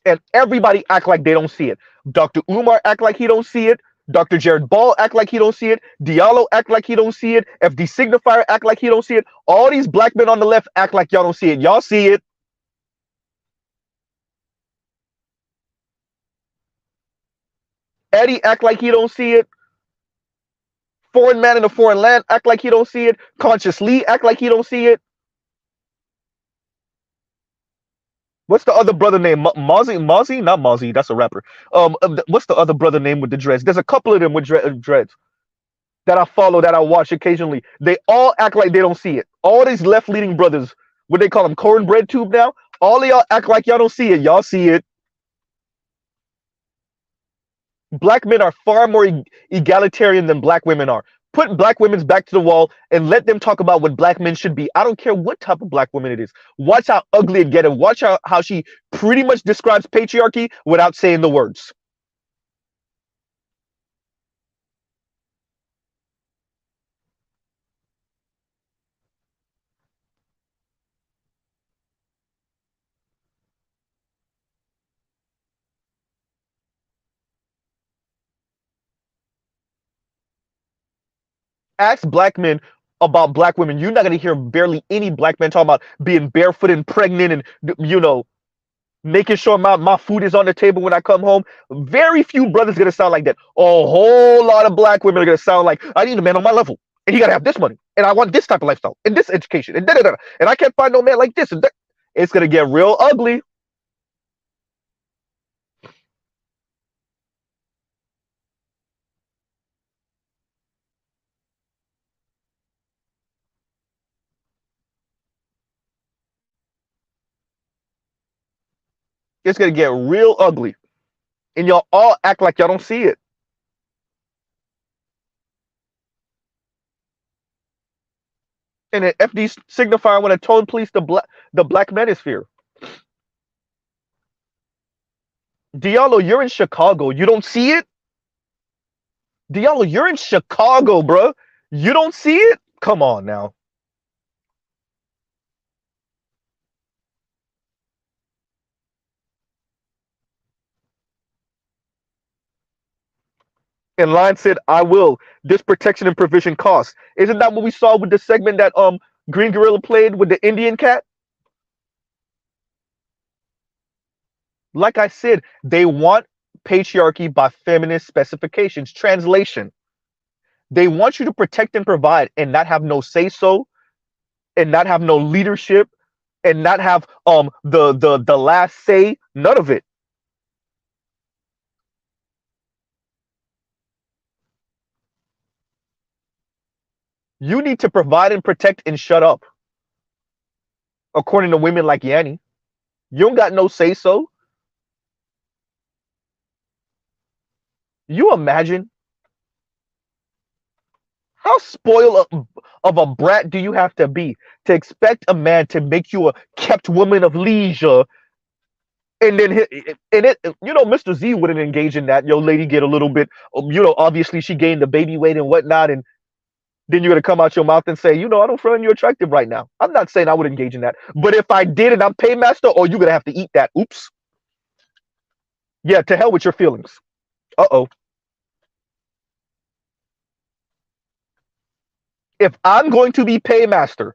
And everybody act like they don't see it. Dr. Umar act like he don't see it. Dr. Jared Ball act like he don't see it. Diallo act like he don't see it. FD Signifier act like he don't see it. All these black men on the left act like y'all don't see it. Y'all see it. Eddie act like he don't see it. Foreign man in a foreign land act like he don't see it. Conscious Lee act like he don't see it. What's the other brother name? Mozzie? Not Mozzie. That's a rapper. What's the other brother name with the dreads? There's a couple of them with dreads that I follow, that I watch occasionally. They all act like they don't see it. All these left-leaning brothers, what they call them, cornbread tube now. All of y'all act like y'all don't see it. Y'all see it. Black men are far more egalitarian than black women are. Put black women's back to the wall and let them talk about what black men should be. I don't care what type of black woman it is. Watch how ugly it gets. Watch how she pretty much describes patriarchy without saying the words. Ask black men about black women. You're not gonna hear barely any black men talking about being barefoot and pregnant and making sure my food is on the table when I come home. Very few brothers gonna sound like that. A whole lot of black women are gonna sound like, I need a man on my level, and he gotta have this money, and I want this type of lifestyle, and this education, and da da da. And I can't find no man like this. And that. It's gonna get real ugly. It's gonna get real ugly, and y'all all act like y'all don't see it. And an FD signifier when a tone police the black manosphere. Diallo, you're in Chicago. You don't see it? Diallo, you're in Chicago, bro. You don't see it? Come on now. And Lion said, I will. This protection and provision costs. Isn't that what we saw with the segment that Green Gorilla played with the Indian cat? Like I said, they want patriarchy by feminist specifications. Translation. They want you to protect and provide and not have no say so and not have no leadership and not have the last say. None of it. You need to provide and protect and shut up. According to women like Yanni. You don't got no say so. You imagine how spoiled of a brat do you have to be to expect a man to make you a kept woman of leisure, and then Mr. Z wouldn't engage in that. Your lady get a little bit, obviously she gained the baby weight and whatnot, and then you're gonna come out your mouth and say, I don't find you attractive right now. I'm not saying I would engage in that, but if I did and I'm paymaster, you're gonna have to eat that. Oops. Yeah, to hell with your feelings. Uh-oh. If I'm going to be paymaster,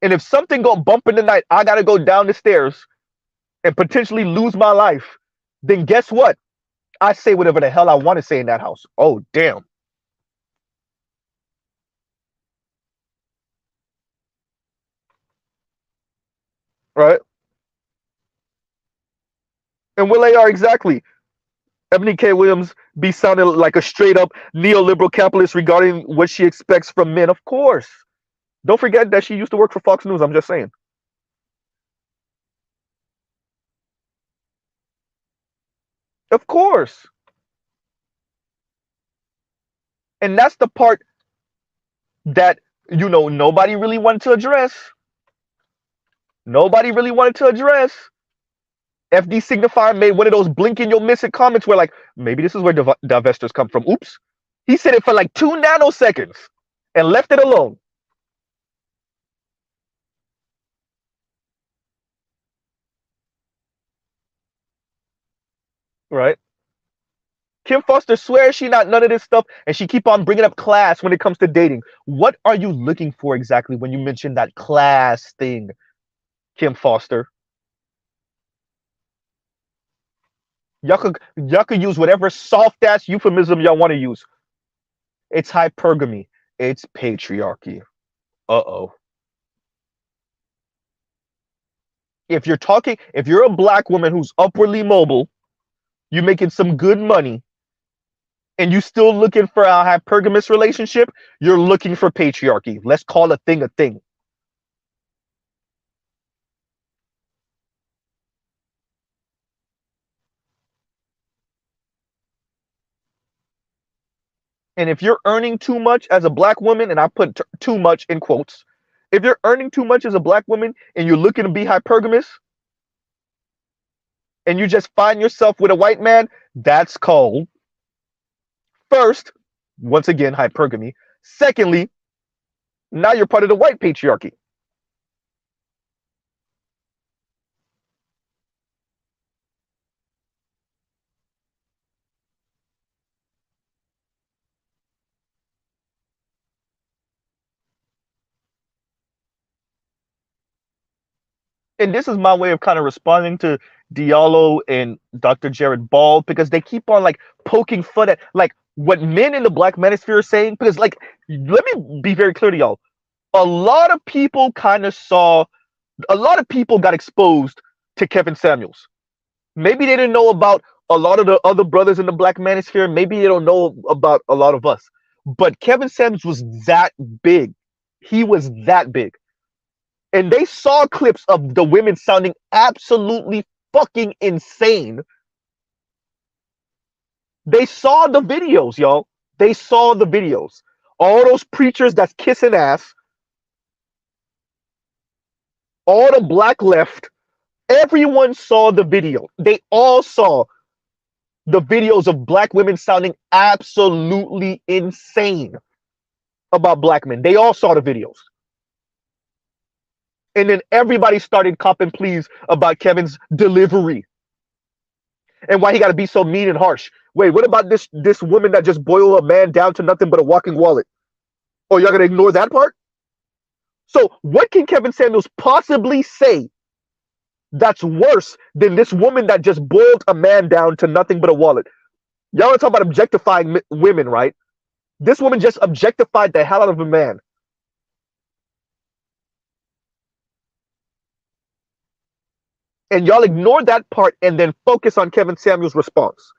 and if something go bump in the night, I gotta go down the stairs and potentially lose my life, then guess what? I say whatever the hell I want to say in that house. Oh, damn. Right? And Will AR, exactly. Ebony K. Williams be sounding like a straight up neoliberal capitalist regarding what she expects from men. Of course. Don't forget that she used to work for Fox News. I'm just saying. Of course. And that's the part that, nobody really wanted to address. Nobody really wanted to address. FD Signifier made one of those blinking you'll miss it comments where, like, maybe this is where divestors come from. Oops. He said it for like 2 nanoseconds and left it alone. Right? Kim Foster swears she not none of this stuff, and she keep on bringing up class when it comes to dating. What are you looking for exactly when you mention that class thing, Kim Foster? Y'all could use whatever soft ass euphemism y'all want to use. It's hypergamy. It's patriarchy. Uh-oh. If you're a black woman who's upwardly mobile, you're making some good money, and you still looking for a hypergamous relationship, you're looking for patriarchy. Let's call a thing a thing. And if you're earning too much as a black woman, and I put too much in quotes, if you're earning too much as a black woman and you're looking to be hypergamous, and you just find yourself with a white man, that's called, first, once again, hypergamy. Secondly, now you're part of the white patriarchy. and this is my way of kind of responding to Diallo and Dr. Jared Ball, because they keep on like poking fun at like what men in the Black Manosphere are saying. Because like, let me be very clear to y'all. A lot of people got exposed to Kevin Samuels. Maybe they didn't know about a lot of the other brothers in the Black Manosphere. Maybe they don't know about a lot of us. But Kevin Samuels was that big. He was that big. And they saw clips of the women sounding absolutely fucking insane. They saw the videos, y'all. They saw the videos. All those preachers that's kissing ass, all the black left, everyone saw the video. They all saw the videos of black women sounding absolutely insane about black men. They all saw the videos. And then everybody started copping pleas about Kevin's delivery and why he got to be so mean and harsh. Wait, what about this woman that just boiled a man down to nothing but a walking wallet? Oh, y'all gonna ignore that part? So what can Kevin Samuels possibly say that's worse than this woman that just boiled a man down to nothing but a wallet? Y'all are talking about objectifying women, right? This woman just objectified the hell out of a man. And y'all ignore that part and then focus on Kevin Samuels' response.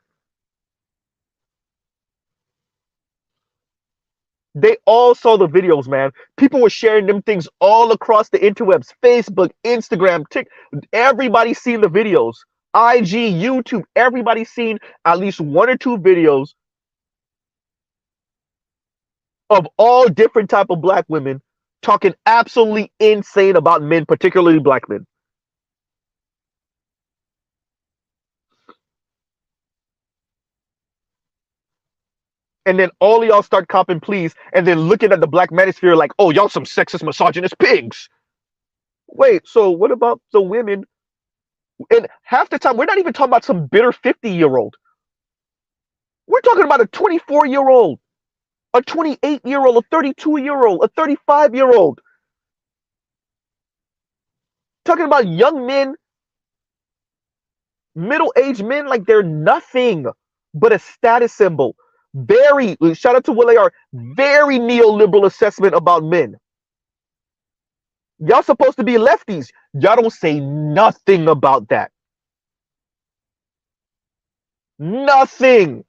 They all saw the videos, man. People were sharing them things all across the interwebs. Facebook, Instagram, TikTok. Everybody's seen the videos. IG, YouTube, everybody's seen at least one or two videos of all different type of black women talking absolutely insane about men, particularly black men. And then all of y'all start copping pleas and then looking at the Black Manosphere like, oh, y'all some sexist, misogynist pigs. Wait, so what about the women? And half the time, we're not even talking about some bitter 50-year-old. We're talking about a 24-year-old, a 28-year-old, a 32-year-old, a 35-year-old. Talking about young men, middle-aged men like they're nothing but a status symbol. Very, shout out to Will A.R., very neoliberal assessment about men. Y'all supposed to be lefties. Y'all don't say nothing about that. Nothing.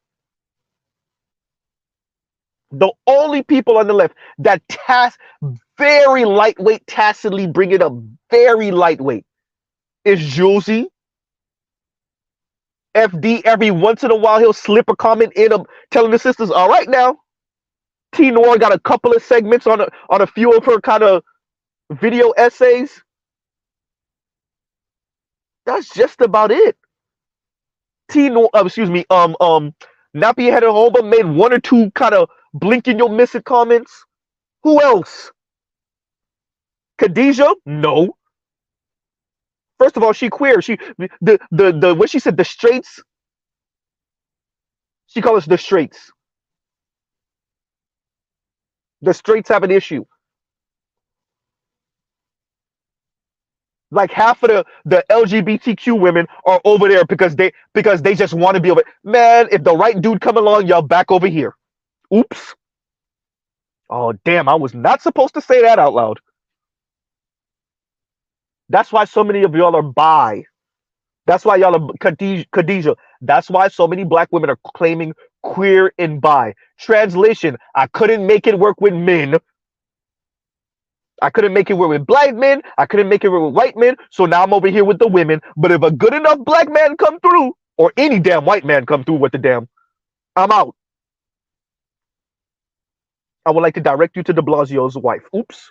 The only people on the left that very lightweight, tacitly bring it up, very lightweight, is Julesy. FD, every once in a while, he'll slip a comment in telling the sisters, all right now. T Noir got a couple of segments on a few of her kind of video essays. That's just about it. T Noir, Nappy Headed Hoba made one or two kind of blink and you'll miss it comments. Who else? Khadijah? No. First of all, she queer. She what she said, the straights. She calls us the straights. The straights have an issue. Like half of the LGBTQ women are over there because they just want to be over. Man, if the right dude come along, y'all back over here. Oops. Oh damn, I was not supposed to say that out loud. That's why so many of y'all are bi. That's why y'all are Khadijah. That's why so many black women are claiming queer and bi. Translation, I couldn't make it work with men. I couldn't make it work with black men. I couldn't make it work with white men. So now I'm over here with the women. But if a good enough black man come through, or any damn white man come through with the damn, I'm out. I would like to direct you to de Blasio's wife. Oops.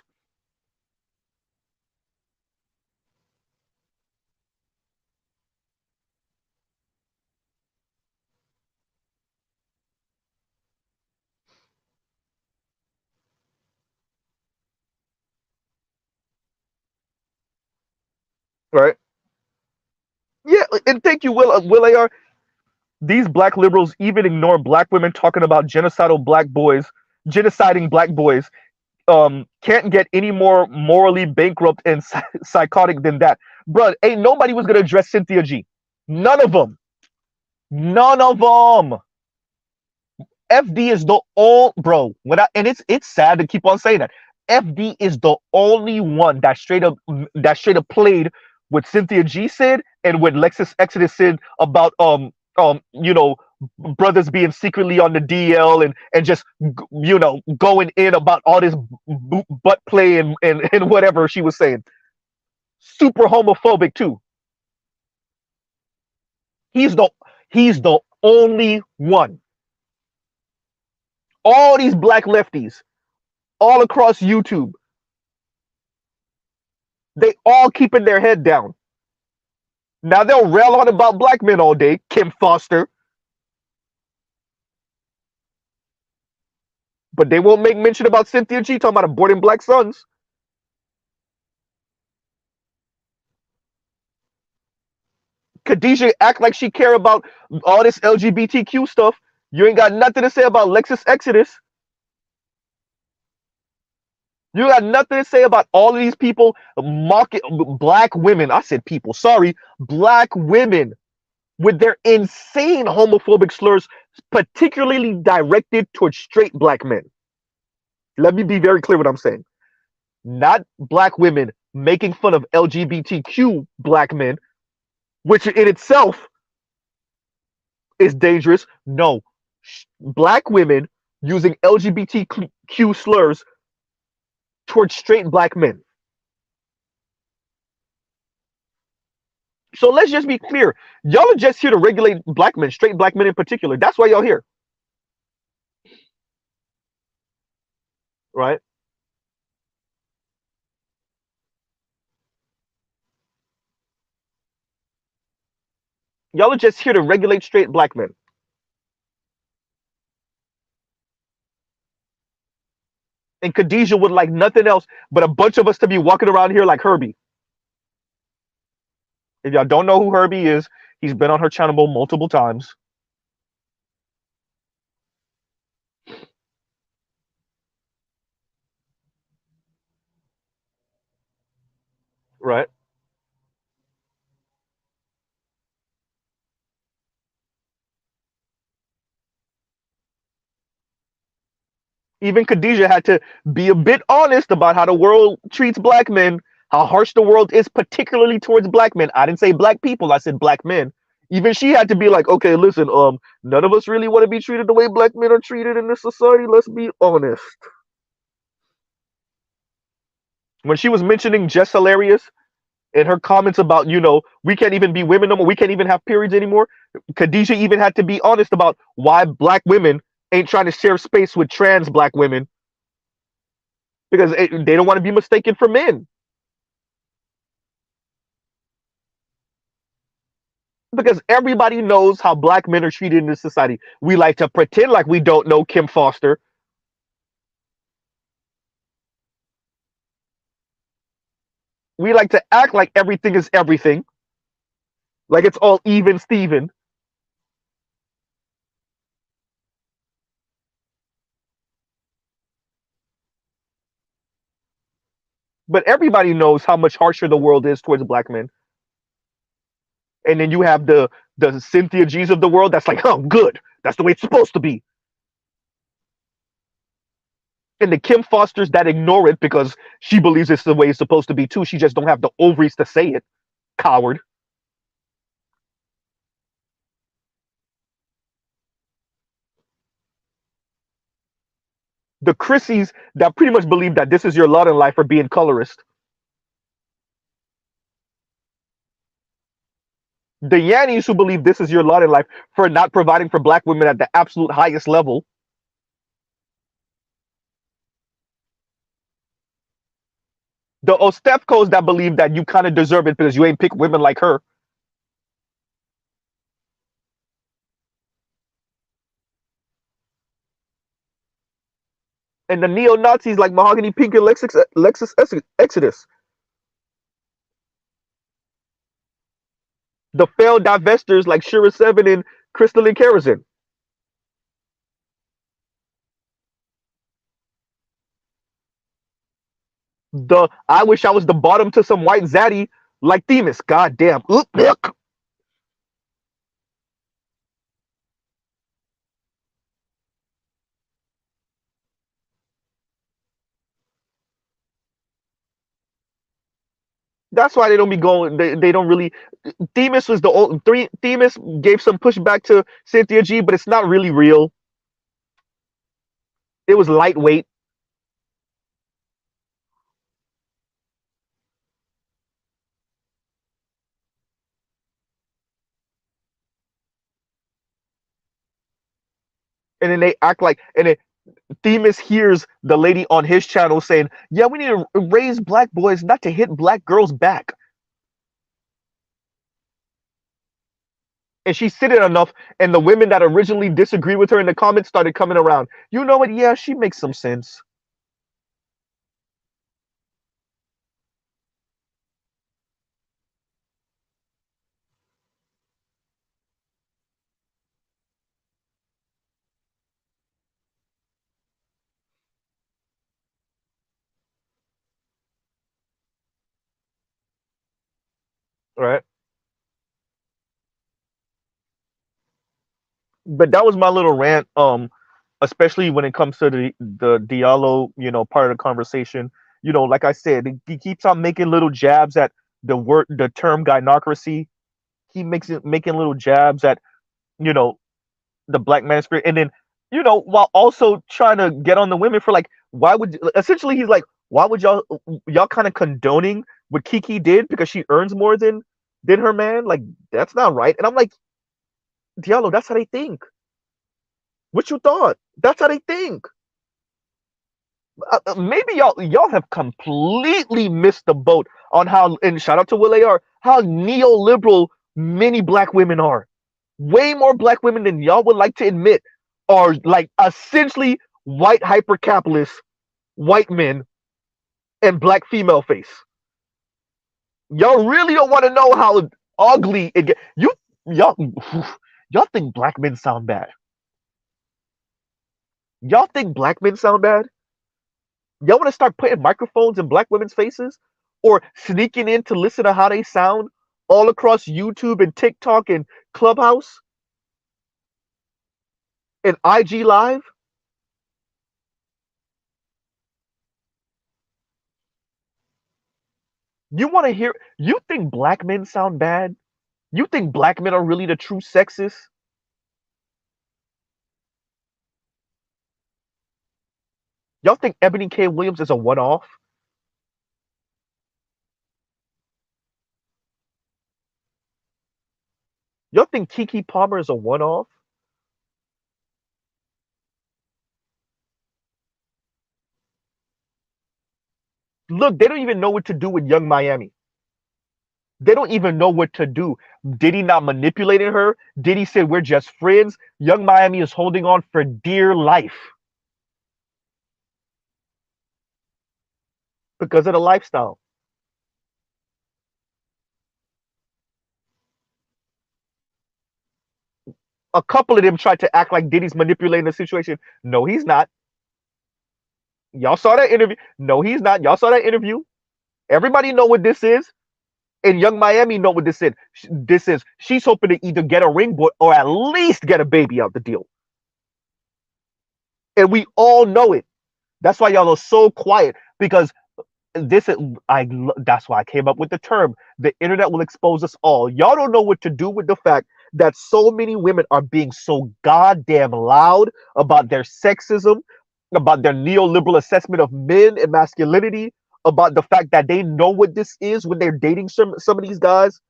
Right? Yeah, and thank you, Will A.R. These black liberals even ignore black women talking about genocidal black boys, genociding black boys. Can't get any more morally bankrupt and psychotic than that. Bro, ain't nobody was gonna address Cynthia G. None of them. None of them. FD is the all bro. And it's sad to keep on saying that. FD is the only one that straight up played with Cynthia G said and with Lexus Exodus said about you know brothers being secretly on the DL and just going in about all this butt play and whatever she was saying. Super homophobic too. He's the he's the only one. All these black lefties all across YouTube, they all keeping their head down. Now they'll rail on about black men all day, Kim Foster, but they won't make mention about Cynthia G talking about aborting black sons. Khadijah act like she care about all this LGBTQ stuff. You ain't got nothing to say about Lexus Exodus. You got nothing to say about all of these people mocking black women. I said people, sorry, black women with their insane homophobic slurs, particularly directed towards straight black men. Let me be very clear what I'm saying. Not black women making fun of LGBTQ black men, which in itself is dangerous. No, black women using LGBTQ slurs towards straight black men. So let's just be clear. Y'all are just here to regulate black men, straight black men in particular. That's why y'all here. Right? Y'all are just here to regulate straight black men. And Khadijah would like nothing else but a bunch of us to be walking around here like Herbie. If y'all don't know who Herbie is, he's been on her channel multiple times. Right? Even Khadijah had to be a bit honest about how the world treats black men, how harsh the world is, particularly towards black men. I didn't say black people, I said black men. Even she had to be like, okay, listen, none of us really want to be treated the way black men are treated in this society. Let's be honest. When she was mentioning Jess Hilarious in her comments about, we can't even be women no more, we can't even have periods anymore, Khadijah even had to be honest about why black women ain't trying to share space with trans black women because they don't want to be mistaken for men. Because everybody knows how black men are treated in this society. We like to pretend like we don't know Kim Foster. We like to act like everything is everything. Like it's all even Steven. But everybody knows how much harsher the world is towards black men. And then you have the Cynthia G's of the world that's like, oh, good. That's the way it's supposed to be. And the Kim Fosters that ignore it because she believes it's the way it's supposed to be too. She just don't have the ovaries to say it. Coward. The Chrissies that pretty much believe that this is your lot in life for being colorist. The Yannies who believe this is your lot in life for not providing for black women at the absolute highest level. The Ostefkos that believe that you kind of deserve it because you ain't pick women like her. And the neo-Nazis like Mahogany Pink and Lexus Exodus. The failed divestors like Shira 7 and Crystal and Kerosene. I wish I was the bottom to some white zaddy Like Themis, goddamn. Oop, yuck. That's why they don't be going. They don't really. Themis was the old three. Themis gave some pushback to Cynthia G, but it's not really real. It was lightweight, and then they act like, and then Themis hears the lady on his channel saying, "Yeah, we need to raise black boys not to hit black girls back." And she said it enough, and the women that originally disagreed with her in the comments started coming around. You know what? Yeah, she makes some sense. Right? But that was my little rant. Especially when it comes to the Diallo, part of the conversation. Like I said, he keeps on making little jabs at the term gynocracy. He makes it making little jabs at you know the black man spirit, and then while also trying to get on the women for like, why would essentially he's like, why would y'all kind of condoning what Kiki did because she earns more than her man? Like, that's not right. And I'm like, Diallo, that's how they think. What you thought? That's how they think. Maybe y'all have completely missed the boat on how, and shout out to Will AR, how neoliberal many black women are. Way more black women than y'all would like to admit are like essentially white hyper capitalists, white men, and black female face. Y'all really don't want to know how ugly it get. Y'all y'all think black men sound bad. Y'all think black men sound bad? Y'all want to start putting microphones in black women's faces or sneaking in to listen to how they sound all across YouTube and TikTok and Clubhouse and IG Live? You want to hear? You think black men sound bad? You think black men are really the true sexists? Y'all think Ebony K. Williams is a one-off? Y'all think Kiki Palmer is a one-off? Look, they don't even know what to do with Young Miami. They don't even know what to do. Did he not manipulating her? Did he say we're just friends? Young Miami is holding on for dear life because of the lifestyle. A couple of them tried to act like Diddy's manipulating the situation. No, he's not. Y'all saw that interview. No, he's not. Y'all saw that interview. Everybody know what this is. And Young Miami know what this is. This is she's hoping to either get a ring boy or at least get a baby out the deal. And we all know it. That's why y'all are so quiet because this is I that's why I came up with the term. The internet will expose us all. Y'all don't know what to do with the fact that so many women are being so goddamn loud about their sexism, about their neoliberal assessment of men and masculinity, about the fact that they know what this is when they're dating some of these guys,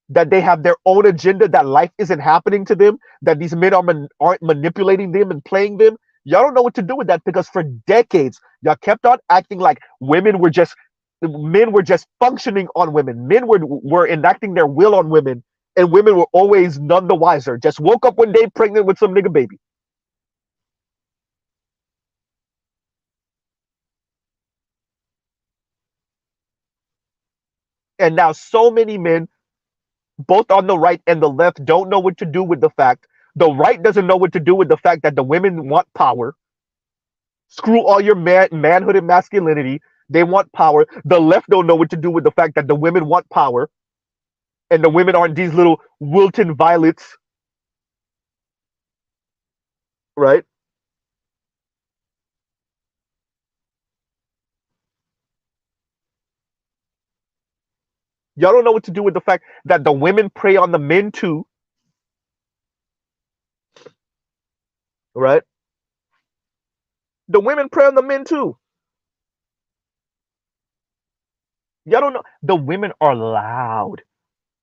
that they have their own agenda, that life isn't happening to them, that these men aren't manipulating them and playing them. Y'all don't know what to do with that because for decades y'all kept on acting like men were just functioning on women. Men were enacting their will on women, and women were always none the wiser. Just woke up one day pregnant with some nigga baby. And now so many men, both on the right and the left, don't know what to do with the fact. The right doesn't know what to do with the fact that the women want power. Screw all your manhood and masculinity. They want power. The left don't know what to do with the fact that the women want power, and the women aren't these little wilting violets, right? Y'all don't know what to do with the fact that the women prey on the men too, right? The women prey on the men too. Y'all don't know. The women are loud.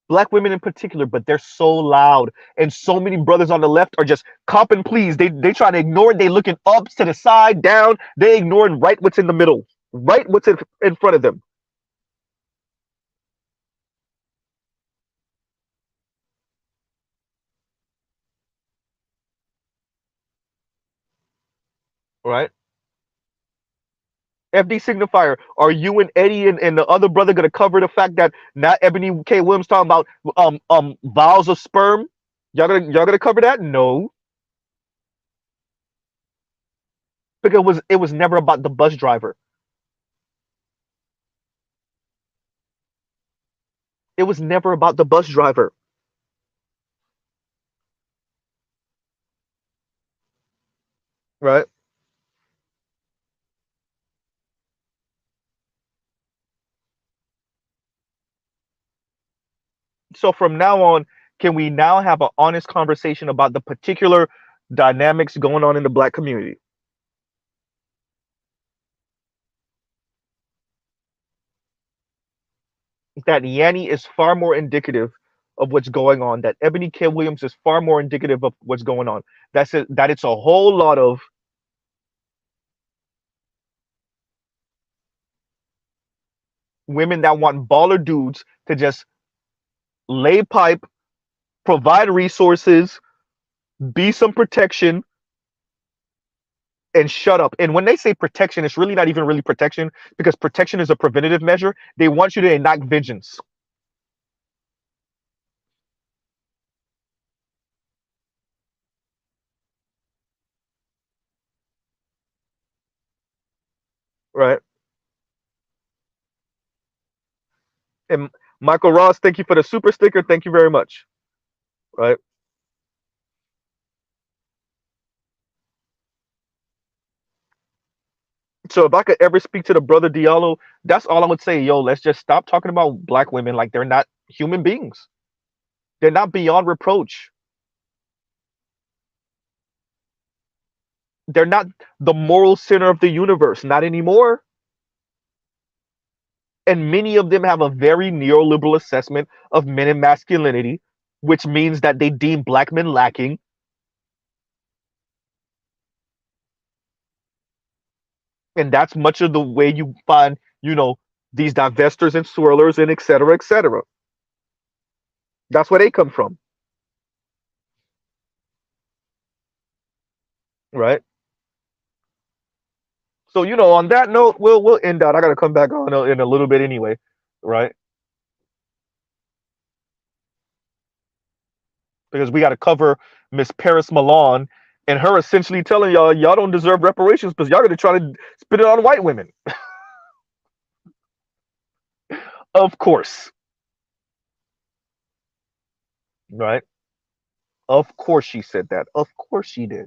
Black women in particular, but they're so loud. And so many brothers on the left are just cop and please. They try to ignore it. They looking up to the side, down. They ignoring right what's in the middle, right what's in front of them, right? FD signifier. Are you and Eddie and the other brother gonna cover the fact that not Ebony K. Williams talking about vials of sperm? Y'all gonna cover that? No, because it was never about the bus driver. It was never about the bus driver, right? So from now on, can we now have an honest conversation about the particular dynamics going on in the black community? That Yanni is far more indicative of what's going on. That Ebony K. Williams is far more indicative of what's going on. That's it. That it's a whole lot of women that want baller dudes to just lay pipe, provide resources, be some protection, and shut up. And when they say protection, it's really not even really protection because protection is a preventative measure. They want you to enact vengeance. Right. And Michael Ross, thank you for the super sticker. Thank you very much. Right. So if I could ever speak to the brother Diallo, that's all I would say. Yo, let's just stop talking about black women like they're not human beings. They're not beyond reproach. They're not the moral center of the universe. Not anymore. And many of them have a very neoliberal assessment of men and masculinity, which means that they deem black men lacking. And that's much of the way you find, these divestors and swirlers and et cetera, et cetera. That's where they come from, right? So, on that note, we'll end that. I gotta come back on in a little bit anyway, right? Because we gotta cover Miss Paris Milan and her essentially telling y'all don't deserve reparations because y'all gonna try to spit it on white women. Of course, right? Of course she said that. Of course she did.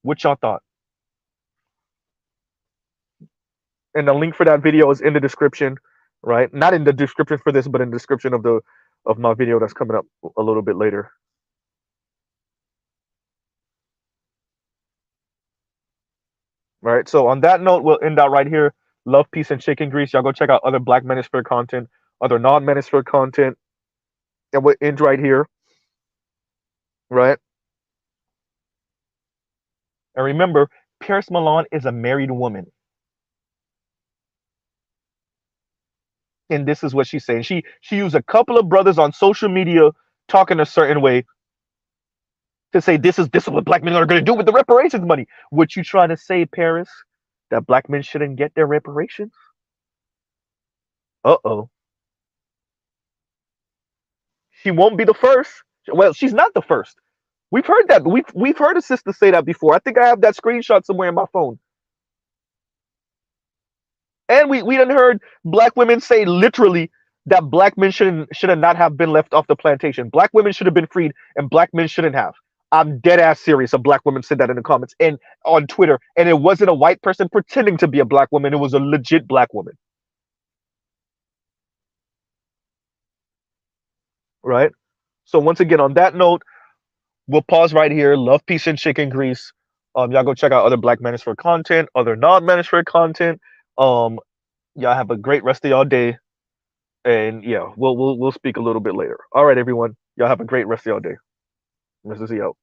What y'all thought? And the link for that video is in the description, right? Not in the description for this, but in the description of my video that's coming up a little bit later. Right. So on that note, we'll end out right here. Love, peace, and chicken grease. Y'all go check out other Black Manosphere content, other non-Manosphere content, and we'll end right here. Right. And remember, Paris Milan is a married woman. And this is what she's saying. She used a couple of brothers on social media talking a certain way to say this is what black men are going to do with the reparations money. What you trying to say, Paris? That black men shouldn't get their reparations? Uh-oh. She won't be the first. Well, she's not the first. We've heard that. We've heard a sister say that before. I think I have that screenshot somewhere in my phone. And we done heard black women say literally that black men should not have been left off the plantation. Black women should have been freed, and black men shouldn't have. I'm dead ass serious. A black woman said that in the comments and on Twitter, and it wasn't a white person pretending to be a black woman. It was a legit black woman, right? So once again, on that note, we'll pause right here. Love, peace, and chicken grease. Y'all go check out other Black Manosphere content, other non-Manosphere content. Um, y'all have a great rest of y'all day, and yeah, we'll speak a little bit later. All right, everyone. Y'all have a great rest of y'all day. Mr. Z out.